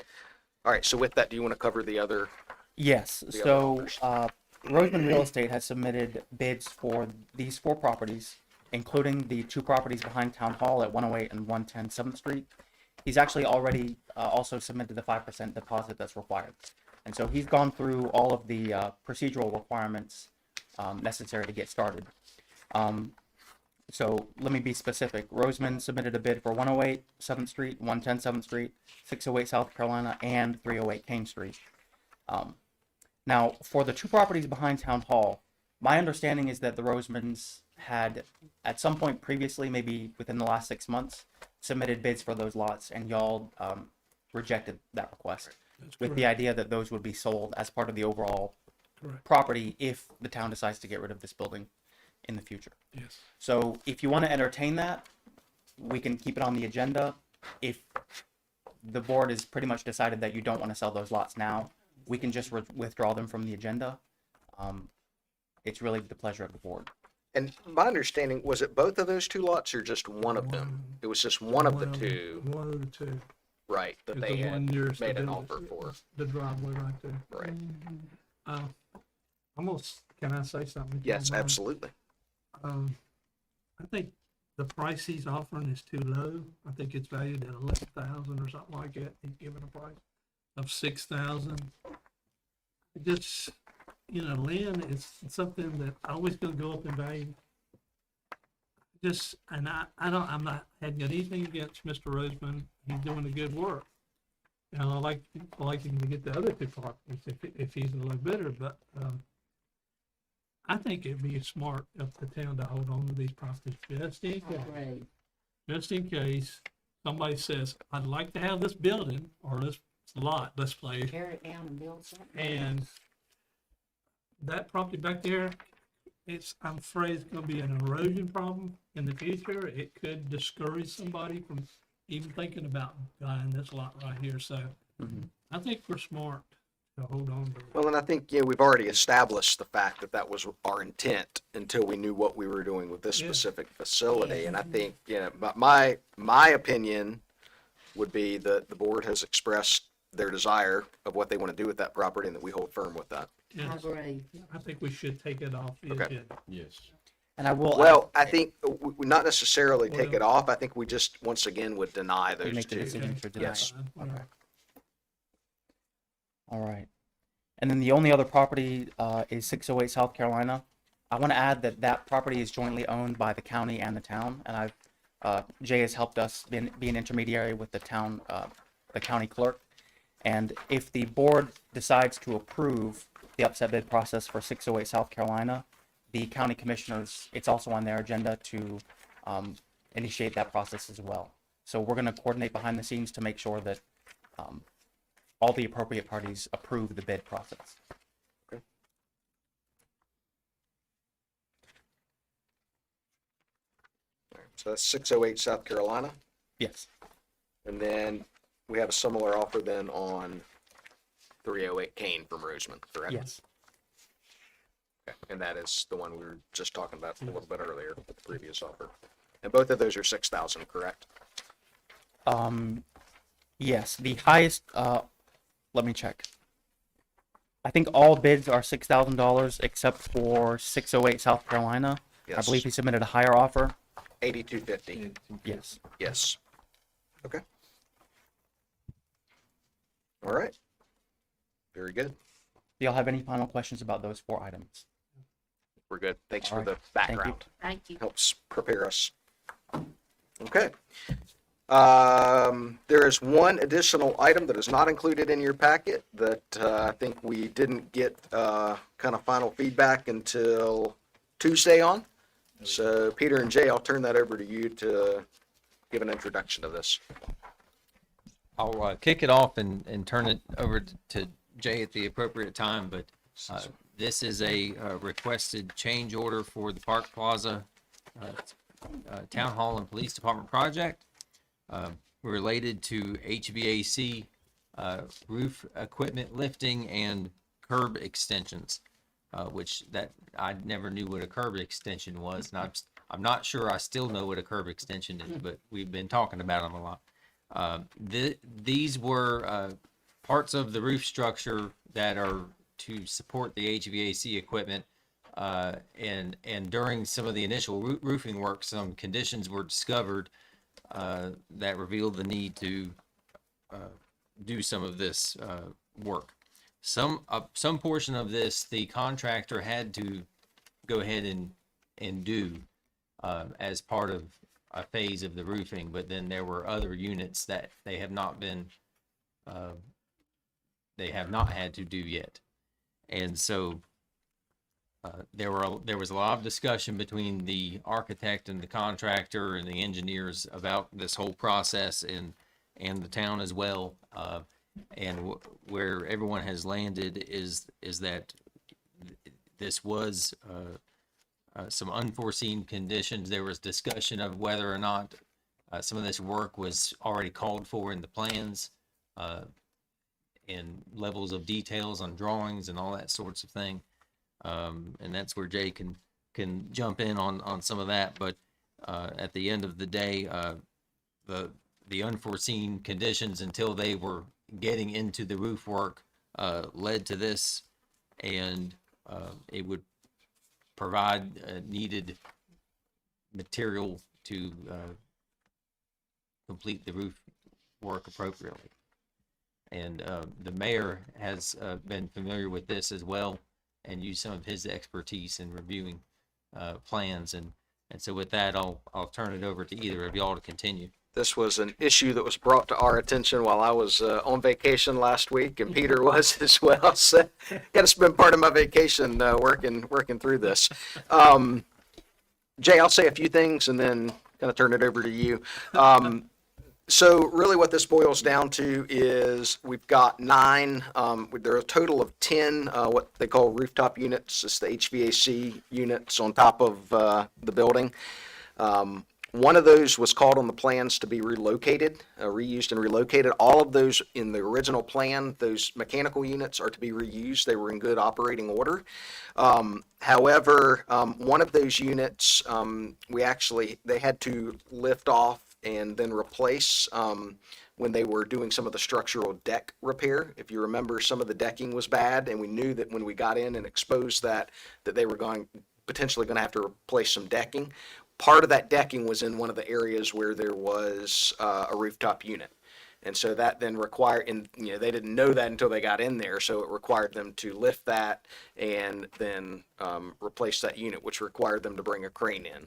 All right. So with that, do you want to cover the other? Yes. The So other Roseman Real Estate has submitted bids for these 4 properties, including the 2 properties behind Town Hall at 108 and 110 7th Street. He's actually already also submitted the 5% deposit that's required. And so he's gone through all of the procedural requirements necessary to get started. So let me be specific. Roseman submitted a bid for 108 7th Street, 110 7th Street, 608 South Carolina, and 308 Kane Street. Now, for the 2 properties behind Town Hall, my understanding is that the Rosemans had, at some point previously, maybe within the last 6 months, submitted bids for those lots, and y'all rejected that request That's with correct. the idea that those would be sold as part of the overall Correct. property if the town decides to get rid of this building in the future. Yes. So if you want to entertain that, we can keep it on the agenda. If the board has pretty much decided that you don't want to sell those lots now, we can just withdraw them from the agenda. It's really the pleasure of the board. And my understanding, was it both of those two lots or just one of them? It was just one of the two, One of the two. right, that Is they the had one nearest the made an building, offer for, the driveway right there. right? Almost, can I say something? if you Yes, don't mind? absolutely. I think the price he's offering is too low. I think it's valued at 11,000 or something like that. He's giving a price of 6,000. Just, land is something that always gonna go up in value. And I'm not having anything against Mr. Roseman. He's doing a good work. And I like him to get the other two properties if he's a little bidder, but, I think it'd be smart of the town to hold on to these properties Great. just in case somebody says, I'd like to have this building or this lot, let's play, Tear it down and build something. and that property back there, I'm afraid it's gonna be an erosion problem in the future. It could discourage somebody from even thinking about buying this lot right here, so I think we're smart to hold on to it. Well, and I think, we've already established the fact that that was our intent until we knew what we were doing with this Yeah. specific facility. And I think, but my opinion would be that the board has expressed their desire of what they want to do with that property and that we hold firm with that. I Yes, agree. I think we should take it off the Okay. agenda. Yes. And I will. Well, I think we not necessarily take Well- it off. I think we just, once again, would deny We those make the two. decision to deny. Yes. Okay. All right. And then the only other property is 608 South Carolina. I want to add that that property is jointly owned by the county and the town, and Jay has helped us be an intermediary with the town, the county clerk. And if the board decides to approve the upset bid process for 608 South Carolina, the county commissioners, it's also on their agenda to initiate that process as well. So we're going to coordinate behind the scenes to make sure that all the appropriate parties approve the bid process. So that's 608 South Carolina. Yes. And then we have a similar offer then on 308 Kane from Roseman, correct? Yes. Okay. And that is the one we were just talking about a little bit earlier, with the previous offer. And both of those are 6,000, correct? Yes. The highest. Let me check. I think all bids are $6,000 except for 608 South Carolina. I Yes. believe he submitted a higher offer. 8250. Yes. Yes. Okay. All right. Very good. Do y'all have any final questions about those 4 items? We're good. Thanks for All the right. Thank you. background. Thank you. Helps prepare us. Okay. There is one additional item that is not included in your packet that I think we didn't get kind of final feedback until Tuesday on. So Peter and Jay, I'll turn that over to you to give an introduction to this. I'll kick it off and turn it over to Jay at the appropriate time, but this is a requested change order for the Park Plaza Town Hall and Police Department project related to HVAC roof equipment lifting and curb extensions, which that I never knew what a curb extension was, and I'm not sure I still know what a curb extension is, but we've been talking about them a lot. These were parts of the roof structure that are to support the HVAC equipment. And during some of the initial roofing work, some conditions were discovered that revealed the need to do some of this work. Some portion of this the contractor had to go ahead and do as part of a phase of the roofing, but then there were other units that they have not had to do yet. And so there was a lot of discussion between the architect and the contractor and the engineers about this whole process and the town as well. And where everyone has landed is that this was some unforeseen conditions. There was discussion of whether or not some of this work was already called for in the plans, and levels of details on drawings and all that sorts of thing. And that's where Jay can can jump in on some of that, but at the end of the day, the unforeseen conditions until they were getting into the roof work led to this, and it would provide needed material to complete the roof work appropriately. And the mayor has been familiar with this as well and used some of his expertise in reviewing plans. And so with that, I'll turn it over to either of y'all to continue. This was an issue that was brought to our attention while I was on vacation last week, and Peter was as well. So got to spend part of my vacation working through this. Jay, I'll say a few things and then kind of turn it over to you. So really what this boils down to is we've got 9, there are a total of 10, what they call rooftop units. It's the HVAC units on top of the building. One of those was called on the plans to be relocated, reused and relocated. All of those in the original plan, those mechanical units are to be reused. They were in good operating order. However, one of those units, they had to lift off and then replace when they were doing some of the structural deck repair. If you remember, some of the decking was bad, and we knew that when we got in and exposed that they were potentially going to have to replace some decking. Part of that decking was in one of the areas where there was a rooftop unit. And so that then required, and they didn't know that until they got in there, so it required them to lift that and then replace that unit, which required them to bring a crane in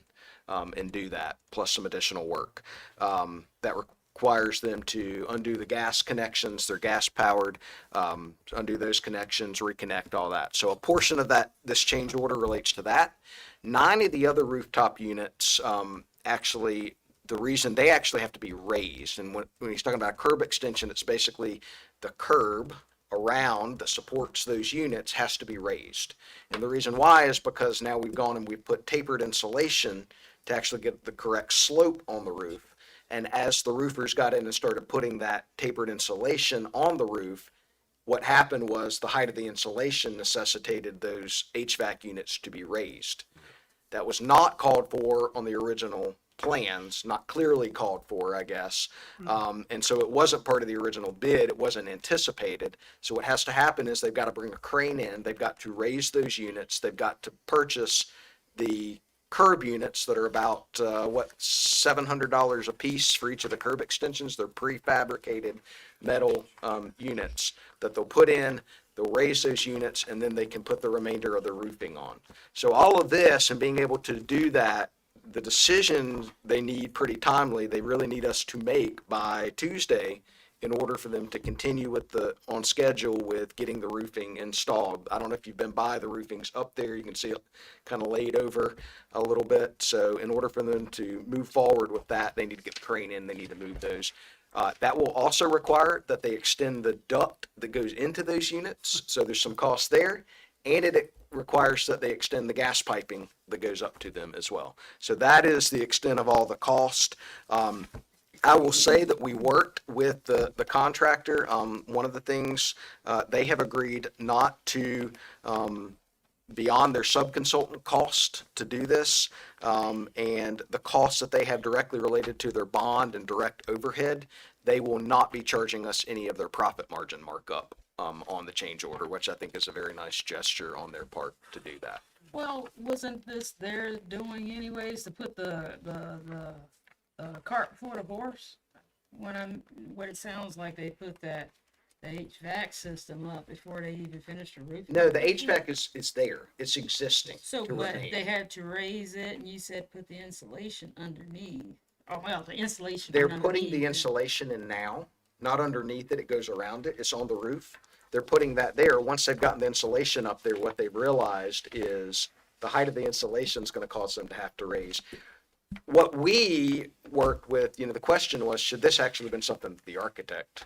and do that, plus some additional work. That requires them to undo the gas connections, they're gas powered, undo those connections, reconnect, all that. So a portion of this change order relates to that. 9 of the other rooftop units, the reason they actually have to be raised, and when he's talking about curb extension, it's basically the curb around that supports those units has to be raised. And the reason why is because now we've gone and we've put tapered insulation to actually get the correct slope on the roof. And as the roofers got in and started putting that tapered insulation on the roof, what happened was the height of the insulation necessitated those HVAC units to be raised. That was not called for on the original plans, not clearly called for, I guess. And so it wasn't part of the original bid. It wasn't anticipated. So what has to happen is they've got to bring a crane in. They've got to raise those units. They've got to purchase the curb units that are about, $700 a piece for each of the curb extensions. They're prefabricated metal units that they'll put in. They'll raise those units, and then they can put the remainder of the roofing on. So all of this and being able to do that, the decision they need pretty timely, they really need us to make by Tuesday in order for them to continue on schedule with getting the roofing installed. I don't know if you've been by, the roofing's up there. You can see it kind of laid over a little bit. So in order for them to move forward with that, they need to get the crane in. They need to move those. That will also require that they extend the duct that goes into those units. So there's some cost there. And it requires that they extend the gas piping that goes up to them as well. So that is the extent of all the cost. I will say that we worked with the contractor. One of the things they have agreed not to beyond their subconsultant cost to do this, and the costs that they have directly related to their bond and direct overhead, they will not be charging us any of their profit margin markup on the change order, which I think is a very nice gesture on their part to do that. Well, wasn't this they're doing anyways to put the cart before the horse? What it sounds like they put the HVAC system up before they even finished the roof. No, the HVAC is there. It's existing. So to what, remain. they had to raise it, and you said put the insulation underneath. Oh, well, the insulation. They're underneath putting the it. insulation in now, not underneath it. It goes around it. It's on the roof. They're putting that there. Once they've gotten the insulation up there, what they've realized is the height of the insulation is going to cause them to have to raise. What we worked with, the question was, should this actually have been something that the architect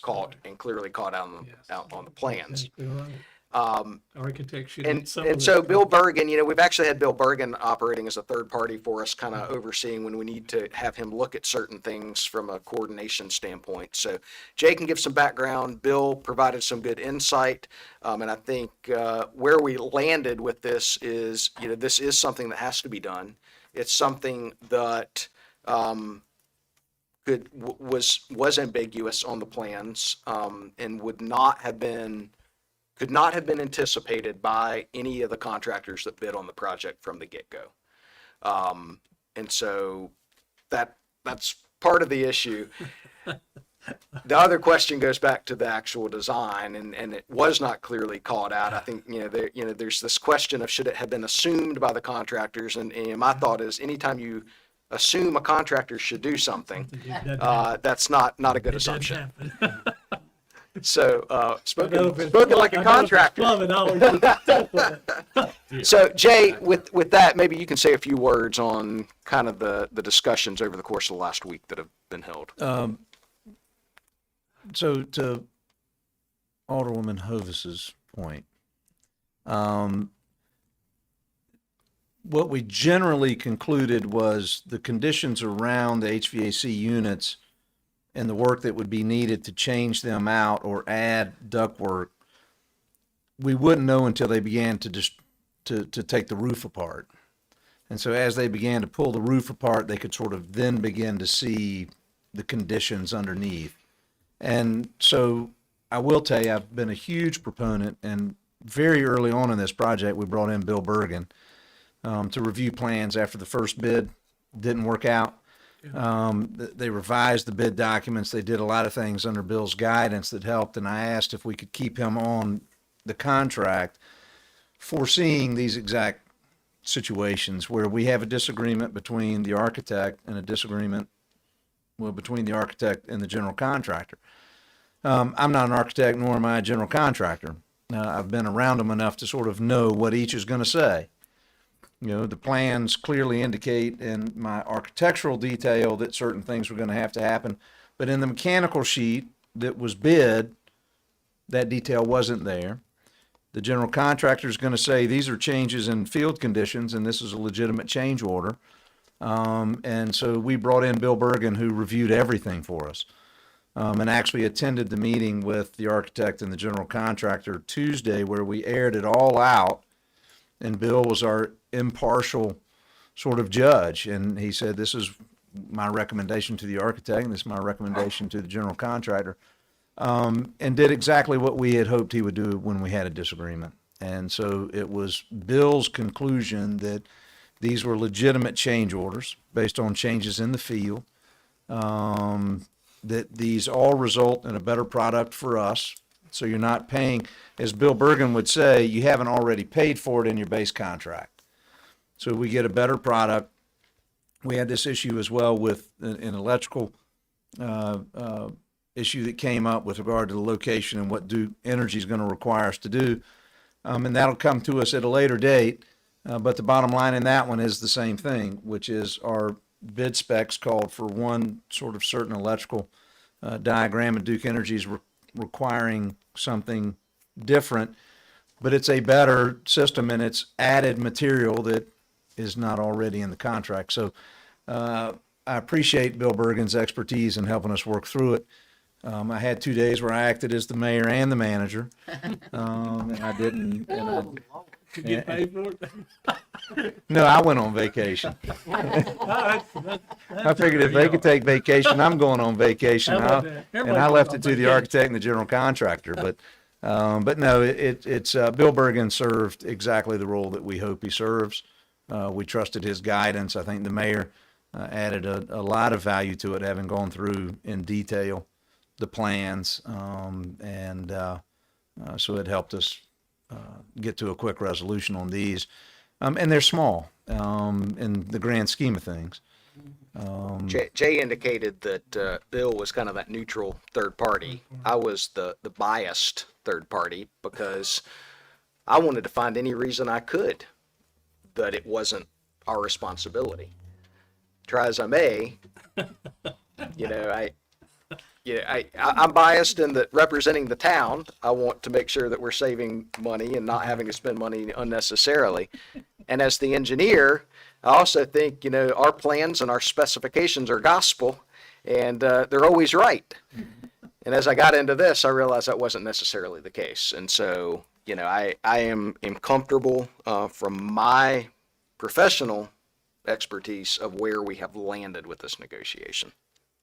caught and clearly caught out on the plans? Exactly right. Architects should And, need some and of so this. Bill Bergen, we've actually had Bill Bergen operating as a third party for us, kind of overseeing when we need to have him look at certain things from a coordination standpoint. So Jay can give some background. Bill provided some good insight. And I think where we landed with this is, this is something that has to be done. It's something that was ambiguous on the plans and could not have been anticipated by any of the contractors that bid on the project from the get-go. And so that's part of the issue. The other question goes back to the actual design, and it was not clearly called out. I think, there's this question of should it have been assumed by the contractors, and my thought is anytime you assume a contractor should do something, that's not a good It doesn't assumption. happen. So, spoken like a contractor. Plumbing always was tough with it. So Jay, with that, maybe you can say a few words on kind of the discussions over the course of the last week that have been held. So to Alderwoman Hovis's point, what we generally concluded was the conditions around the HVAC units and the work that would be needed to change them out or add ductwork, we wouldn't know until they began to take the roof apart. And so as they began to pull the roof apart, they could sort of then begin to see the conditions underneath. And so I will tell you, I've been a huge proponent, and very early on in this project, we brought in Bill Bergen to review plans after the first bid didn't work out. They revised the bid documents. They did a lot of things under Bill's guidance that helped. And I asked if we could keep him on the contract, foreseeing these exact situations where we have a disagreement between the architect and between the architect and the general contractor. I'm not an architect, nor am I a general contractor. I've been around them enough to sort of know what each is going to say. The plans clearly indicate in my architectural detail that certain things were going to happen, but in the mechanical sheet that was bid, that detail wasn't there. The general contractor is going to say these are changes in field conditions, and this is a legitimate change order. And so we brought in Bill Bergen, who reviewed everything for us, and actually attended the meeting with the architect and the general contractor Tuesday, where we aired it all out. And Bill was our impartial sort of judge. And he said, this is my recommendation to the architect, and this is my recommendation to the general contractor. And did exactly what we had hoped he would do when we had a disagreement. And so it was Bill's conclusion that these were legitimate change orders based on changes in the field, that these all result in a better product for us. So you're not paying, as Bill Bergen would say, you haven't already paid for it in your base contract. So we get a better product. We had this issue as well with an electrical issue that came up with regard to the location and what Duke Energy is going to require us to do. And that'll come to us at a later date. But the bottom line in that one is the same thing, which is our bid specs called for one sort of certain electrical diagram, and Duke Energy is requiring something different, but it's a better system and it's added material that is not already in the contract. So I appreciate Bill Bergen's expertise in helping us work through it. I had 2 days where I acted as the mayor and the manager, and I didn't. To get paid for it. No, I went on vacation. I figured if they could take vacation, I'm going on vacation. How about that? And Everybody I goes left on it to the vacation. architect and the general contractor. But no, it's Bill Bergen served exactly the role that we hope he serves. We trusted his guidance. I think the mayor added a lot of value to it, having gone through in detail the plans, and so it helped us get to a quick resolution on these. And they're small in the grand scheme of things. Jay indicated that Bill was kind of that neutral third party. I was the biased third party because I wanted to find any reason I could that it wasn't our responsibility. Try as I may, I'm biased in that representing the town, I want to make sure that we're saving money and not having to spend money unnecessarily. And as the engineer, I also think, our plans and our specifications are gospel, and they're always right. And as I got into this, I realized that wasn't necessarily the case. And so, I am comfortable from my professional expertise of where we have landed with this negotiation.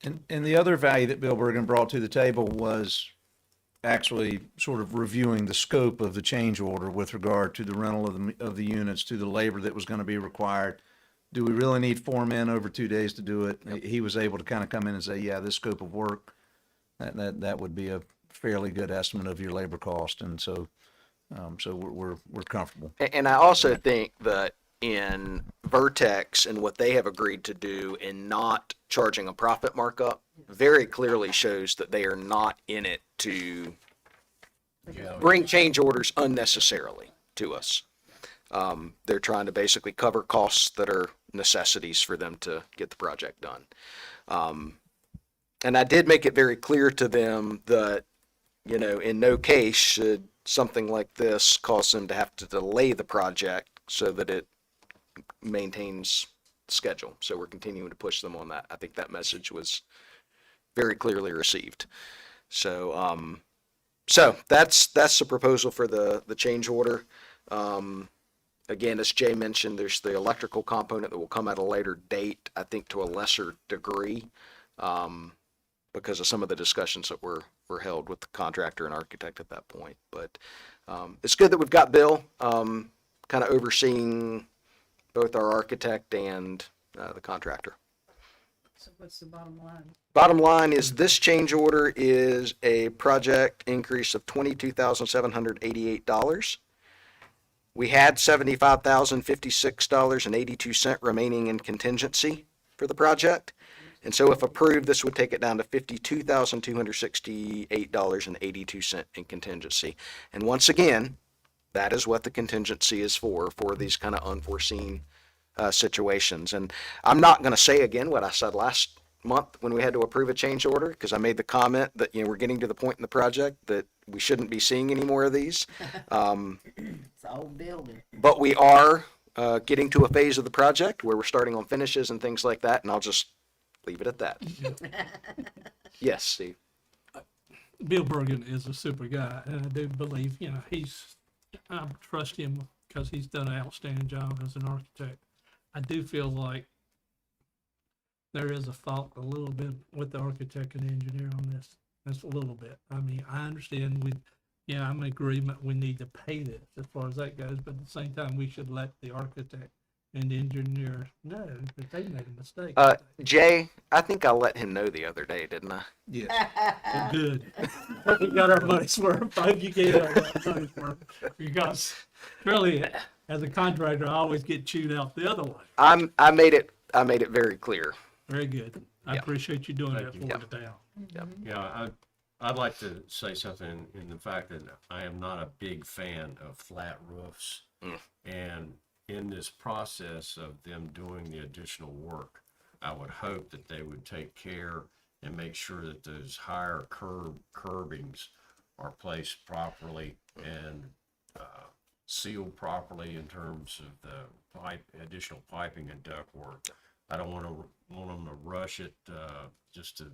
And the other value that Bill Bergen brought to the table was actually sort of reviewing the scope of the change order with regard to the rental of the units, to the labor that was going to be required. Do we really need 4 men over 2 days to do it? He was able to kind of come in and say, yeah, this scope of work, that would be a fairly good estimate of your labor cost. And so, we're comfortable. And I also think that in Vertex and what they have agreed to do in not charging a profit markup very clearly shows that they are not in it to bring change orders unnecessarily to us. They're trying to basically cover costs that are necessities for them to get the project done. And I did make it very clear to them that, in no case should something like this cause them to have to delay the project so that it maintains schedule. So we're continuing to push them on that. I think that message was very clearly received. So, so that's the proposal for the change order. Again, as Jay mentioned, there's the electrical component that will come at a later date, I think to a lesser degree, because of some of the discussions that were held with the contractor and architect at that point. But it's good that we've got Bill kind of overseeing both our architect and the contractor. So what's the bottom line? Bottom line is this change order is a project increase of $22,788. We had $75,056.82 remaining in contingency for the project. And so if approved, this would take it down to $52,268.82 in contingency. And once again, that is what the contingency is for these kind of unforeseen situations. And I'm not going to say again what I said last month when we had to approve a change order, because I made the comment that, we're getting to the point in the project that we shouldn't be seeing any more of these. It's an old building. But we are getting to a phase of the project where we're starting on finishes and things like that, and I'll just leave it at that. Yes, Steve. Bill Bergen is a super guy, and I do believe, I trust him because he's done an outstanding job as an architect. I do feel like there is a fault a little bit with the architect and engineer on this. That's a little bit. I mean, I understand I'm in agreement we need to pay this as far as that goes, but at the same time, we should let the architect and engineer know that they made a mistake. Jay, I think I let him know the other day, didn't I? Yeah. Good. We got our money's worth. I hope you get our money's worth. Because really, as a contractor, I always get chewed out the other way. I made it very clear. Very good. I Yeah. appreciate you doing Thank that you. for the town. Yeah, I'd like to say something in the fact that I am not a big fan of flat roofs. And in this process of them doing the additional work, I would hope that they would take care and make sure that those higher curbings are placed properly and sealed properly in terms of the additional piping and ductwork. I don't want them to rush it just to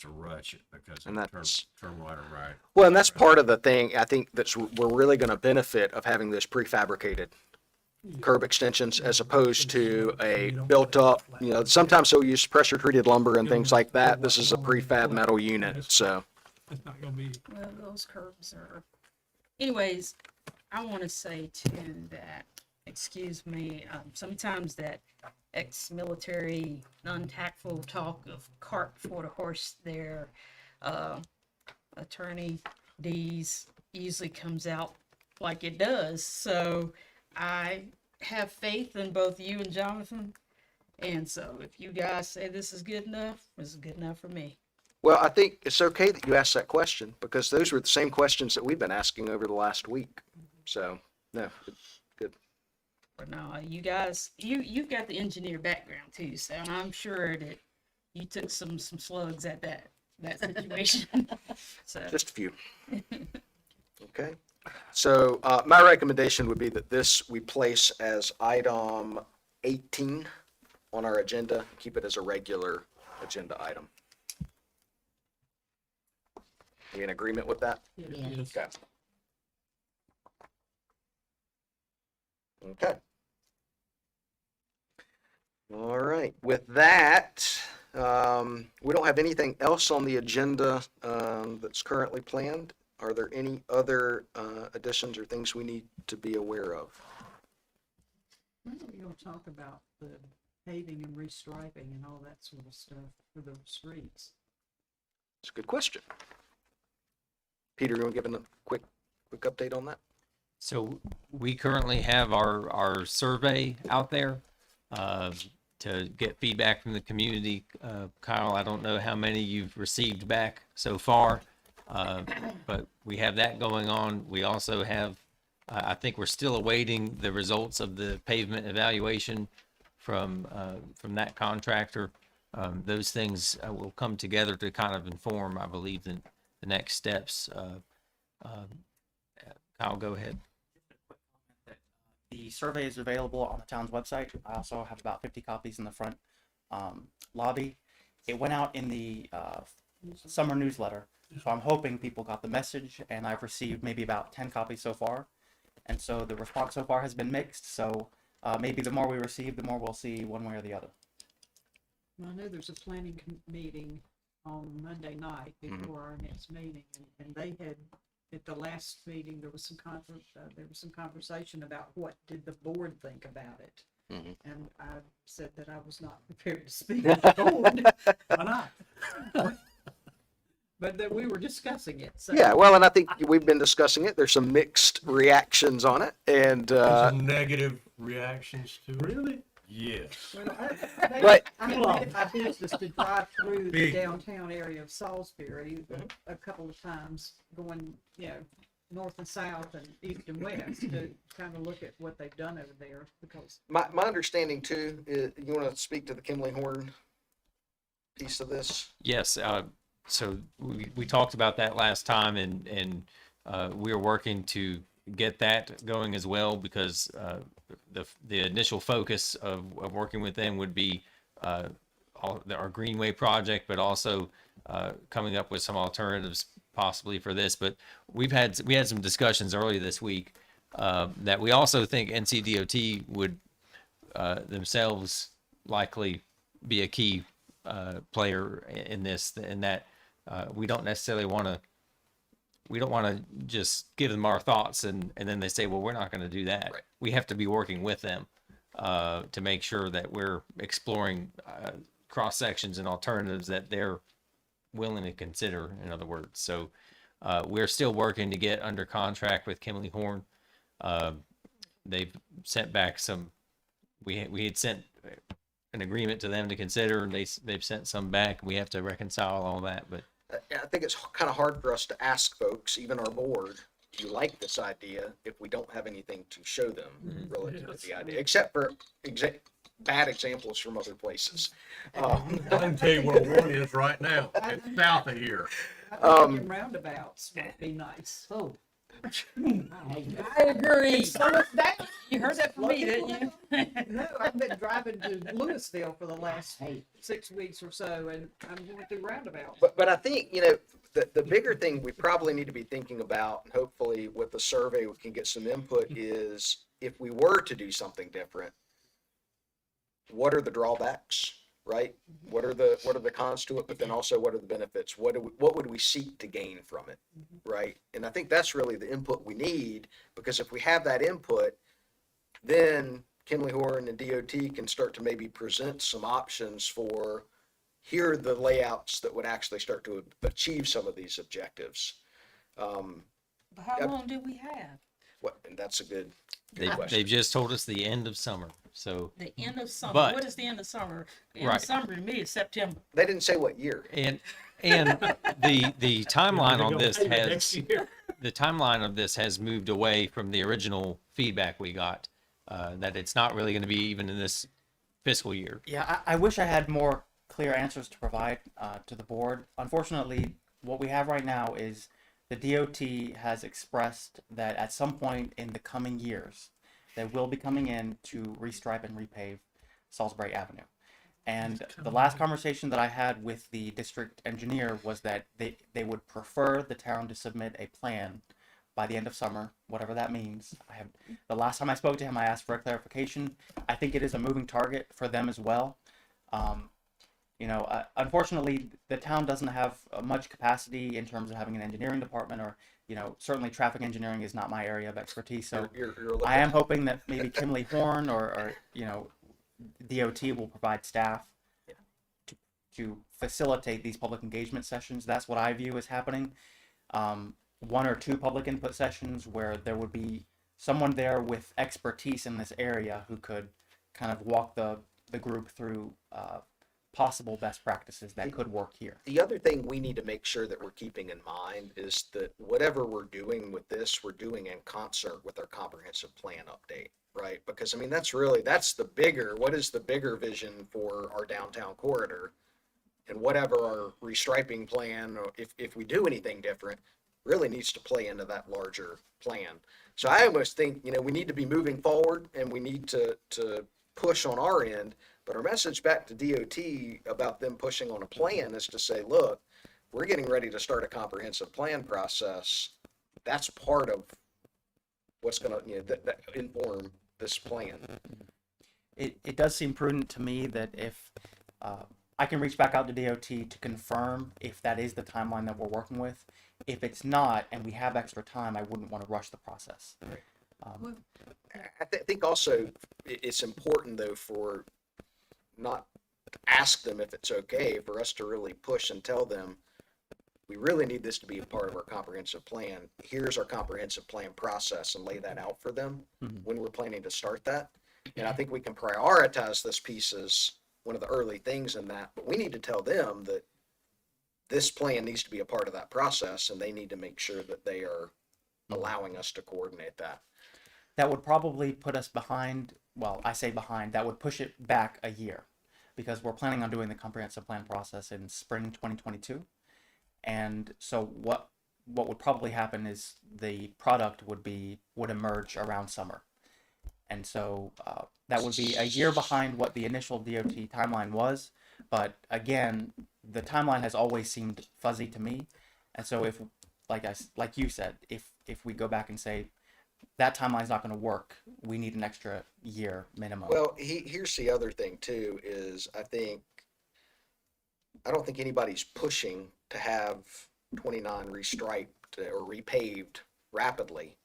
rush it because And it that's- turn right and right. Well, and that's part of the thing. I think we're really going to benefit of having this prefabricated curb extensions as opposed to a built up, sometimes they'll use pressure treated lumber and things like that. This is a prefab metal unit. So It's not gonna be, Well, those curbs are, anyways, I want to say too that, excuse me, sometimes that ex-military untactful talk of cart before the horse there, Attorney Dees easily comes out like it does. So I have faith in both you and Jonathan. And so if you guys say this is good enough, this is good enough for me. well, I think it's okay that you asked that question because those were the same questions that we've been asking over the last week. So, no, good. But no, you guys, you've got the engineer background too, so I'm sure that you took some slugs at that situation. So, Just a few. Okay. So my recommendation would be that this we place as item 18 on our agenda. Keep it as a regular agenda item. We in agreement with that? Yes. Okay. Okay. All right. With that, we don't have anything else on the agenda that's currently planned. Are there any other additions or things we need to be aware of? When are we gonna talk about the paving and restriping and all that sort of stuff for the streets? It's a good question. Peter, you want to give a quick update on that? So we currently have our survey out there to get feedback from the community. Kyle, I don't know how many you've received back so far, but we have that going on. We also have, I think we're still awaiting the results of the pavement evaluation from that contractor. Those things will come together to kind of inform, I believe, the next steps. Kyle, go ahead. The survey is available on the town's website. I also have about 50 copies in the front lobby. It went out in the summer newsletter, so I'm hoping people got the message, and I've received maybe about 10 copies so far. And so the response so far has been mixed, so maybe the more we receive, the more we'll see one way or the other. Well, I know there's a planning meeting on Monday night before our next meeting, and they had, at the last meeting, there was some conversation about what did the board think about it. Mhm. And I said that I was not prepared to speak to the board. Why not? But that we were discussing it, so. Yeah, well, and I think we've been discussing it. There's some mixed reactions on it, and Some negative reactions to it. Really? Yes. Well, But- I had made it my business to drive through the Big. downtown area of Salisbury a couple of times, going, north and south and east and west to kind of look at what they've done over there, because my understanding too is, you want to speak to the Kimley Horn piece of this? Yes, so we talked about that last time, and we are working to get that going as well, because the initial focus of working with them would be our Greenway project, but also coming up with some alternatives possibly for this. But we had some discussions earlier this week that we also think NCDOT would themselves likely be a key player in this, in that we don't necessarily want to just give them our thoughts and then they say, well, we're not going to do that. Right. We have to be working with them to make sure that we're exploring cross sections and alternatives that they're willing to consider, in other words. So we're still working to get under contract with Kimley Horn. They've sent back some, we had sent an agreement to them to consider, and they've sent some back. We have to reconcile all that, but I think it's kind of hard for us to ask folks, even our board, do you like this idea, if we don't have anything to show them relative to the idea, except for bad examples from other places. I can tell you where one is right now. It's south of here. I think thinking roundabouts might be nice. Oh. I agree. You heard that from me, didn't you? No, I've been driving to Louisville for the last Hey. 6 weeks or so, and I'm going through roundabouts. But I think, the bigger thing we probably need to be thinking about, and hopefully with the survey we can get some input, is if we were to do something different, what are the drawbacks, right? What are the cons to it, but then also what are the benefits? What would we seek to gain from it, right? And I think that's really the input we need, because if we have that input, then Kimley Horn and DOT can start to maybe present some options for, here are the layouts that would actually start to achieve some of these objectives. But how long do we have? And that's a good they've question. just told us the end of summer. So The end of summer. But- What is the end of summer? The end Right. of summer to me is September. They didn't say what year. and the timeline on this Next has year. the timeline of this has moved away from the original feedback we got, that it's not really going to be even in this fiscal year. Yeah, I wish I had more clear answers to provide to the board. Unfortunately, what we have right now is the DOT has expressed that at some point in the coming years, they will be coming in to restripe and repave Salisbury Avenue. And the last conversation that I had with the district engineer was that they would prefer the town to submit a plan by the end of summer, whatever that means. The last time I spoke to him, I asked for a clarification. I think it is a moving target for them as well. Unfortunately, the town doesn't have much capacity in terms of having an engineering department, or certainly traffic engineering is not my area of expertise. So You're I am hoping that maybe Kimley Horn or DOT will provide staff to facilitate these public engagement sessions. That's what I view as happening. 1 or 2 public input sessions where there would be someone there with expertise in this area who could kind of walk the group through possible best practices that could work here. The other thing we need to make sure that we're keeping in mind is that whatever we're doing with this, we're doing in concert with our comprehensive plan update, right? Because I mean, that's what is the bigger vision for our downtown corridor? And whatever our restriping plan, or if we do anything different, really needs to play into that larger plan. So I almost think, we need to be moving forward and we need to push on our end. But our message back to DOT about them pushing on a plan is to say, look, we're getting ready to start a comprehensive plan process. That's part of what's going to that inform this plan. It does seem prudent to me that if I can reach back out to DOT to confirm if that is the timeline that we're working with. If it's not, and we have extra time, I wouldn't want to rush the process. I think also it's important though for not ask them if it's okay, for us to really push and tell them we really need this to be a part of our comprehensive plan. Here's our comprehensive plan process, and lay that out for them when we're planning to start that. And I think we can prioritize this piece as one of the early things in that, but we need to tell them that this plan needs to be a part of that process, and they need to make sure that they are allowing us to coordinate that. That would probably put us behind, well, I say behind, that would push it back a year, because we're planning on doing the comprehensive plan process in spring 2022. And so what would probably happen is the product would emerge around summer. And so that would be a year behind what the initial DOT timeline was. But again, the timeline has always seemed fuzzy to me. And so if, like you said, if we go back and say that timeline's not going to work, we need an extra year minimum. Well, here's the other thing too, is I don't think anybody's pushing to have 29 restriped or repaved rapidly.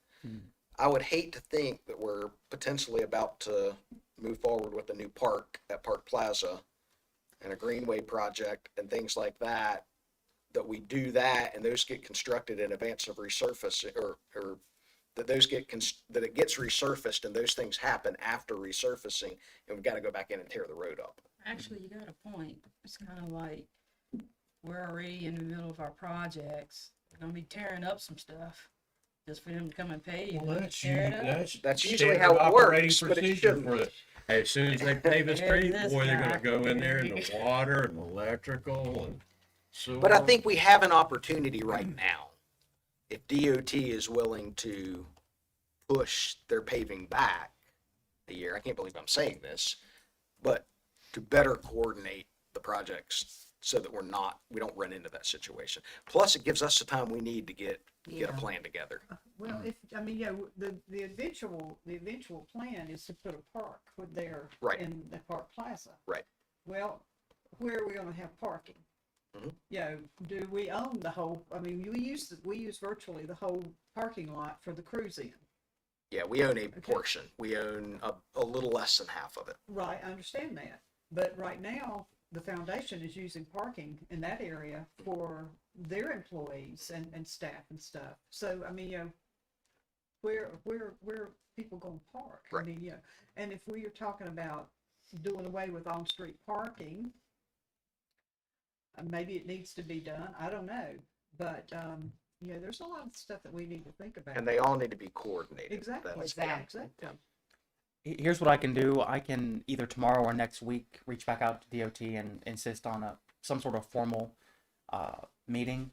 I would hate to think that we're potentially about to move forward with a new park at Park Plaza and a greenway project and things like that, that we do that and those get constructed in advance of resurfacing, or that it gets resurfaced and those things happen after resurfacing, and we've got to go back in and tear the road up. Actually, you got a point. It's kind of like we're already in the middle of our projects. We're gonna be tearing up some stuff just for them to come and pay. Well, That's usually how it works, but it shouldn't. for it. As soon as they pave a street, This boy, they're guy. gonna go in there and the water and electrical and sewer. But I think we have an opportunity right now. If DOT is willing to push their paving back a year, I can't believe I'm saying this, but to better coordinate the projects so that we don't run into that situation. Plus, it gives us the time we need to get a plan together. Well, the eventual plan is to put a park there Right. in the Park Plaza. Right. Well, where are we gonna have parking? Mhm. Do we own the whole, we use virtually the whole parking lot for the cruise in. Yeah, we own a portion. We own a little less than half of it. Right, I understand that. But right now, the foundation is using parking in that area for their employees and staff and stuff. So, where are people gonna park? Right. And if we are talking about doing away with on-street parking, maybe it needs to be done, I don't know. But, there's a lot of stuff that we need to think about. And they all need to be coordinated. Exactly. That's- Exactly. Exactly. Here's what I can do. I can either tomorrow or next week reach back out to DOT and insist on some sort of formal meeting.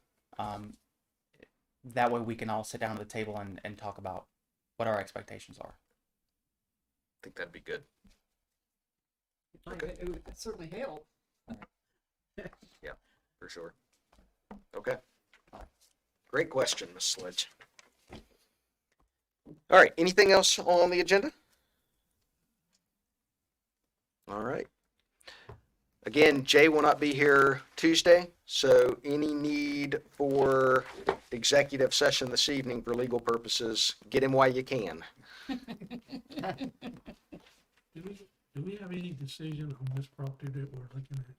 That way we can all sit down at the table and talk about what our expectations are. I think that'd be good. It would certainly help. For sure. Okay. Great question, Ms. Sledge. All right, anything else on the agenda? All right. Again, Jay will not be here Tuesday, so any need for executive session this evening for legal purposes, get him while you can. Do we have any decision on this property that we're looking at?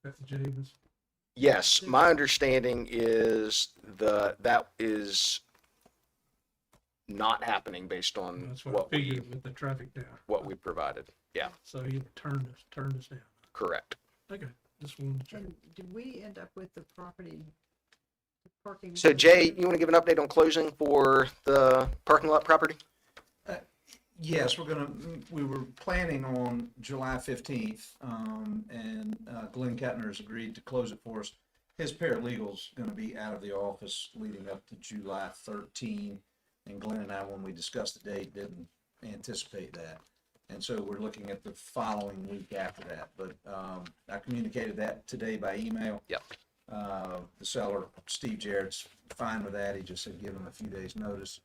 That Jay was, Yes, my understanding is that is not happening based on that's what I what we figured with the traffic down. provided. Yeah, So he turned us down. correct. Okay, just wanted to check. And did we end up with the property, the parking? So lot? Jay, you want to give an update on closing for the parking lot property? Yes, we were planning on July 15th, and Glenn Kettner's agreed to close it for us. His paralegal's gonna be out of the office leading up to July 13, and Glenn and I, when we discussed the date, didn't anticipate that. And so we're looking at the following week after that, but I communicated that today by email. Yep. The seller, Steve Jarrett's fine with that, he just said give him a few days' notice.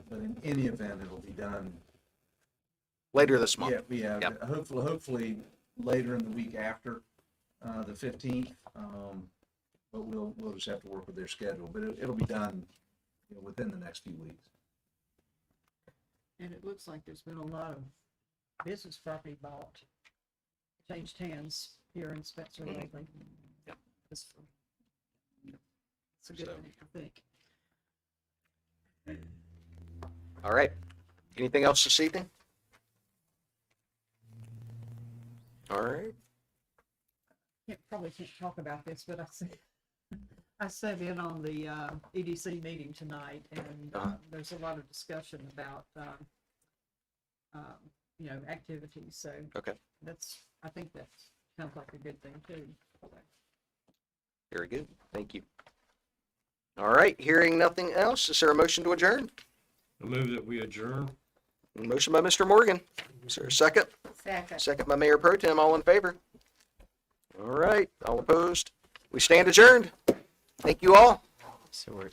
But in any event, it'll be done. Later this month. Yeah, Yep. hopefully later in the week after, the 15th. But we'll just have to work with their schedule, but it'll be done, within the next few weeks. And it looks like there's been a lot of business property bought, changed hands here in Spencer lately. Yep. It's a good So- thing, I think. All right. Anything else this evening? All right. Probably can't talk about this, but I sat in on the EDC meeting tonight, and there's a lot of discussion about activities. So Okay. I think that sounds like a good thing too. Very good. Thank you. All right. Hearing nothing else, is there a motion to adjourn? I move that we adjourn. Motion by Mr. Morgan. Is there a second? Second. Second by Mayor Pro Tem. All in favor? All right. All opposed? We stand adjourned. Thank you all. So we're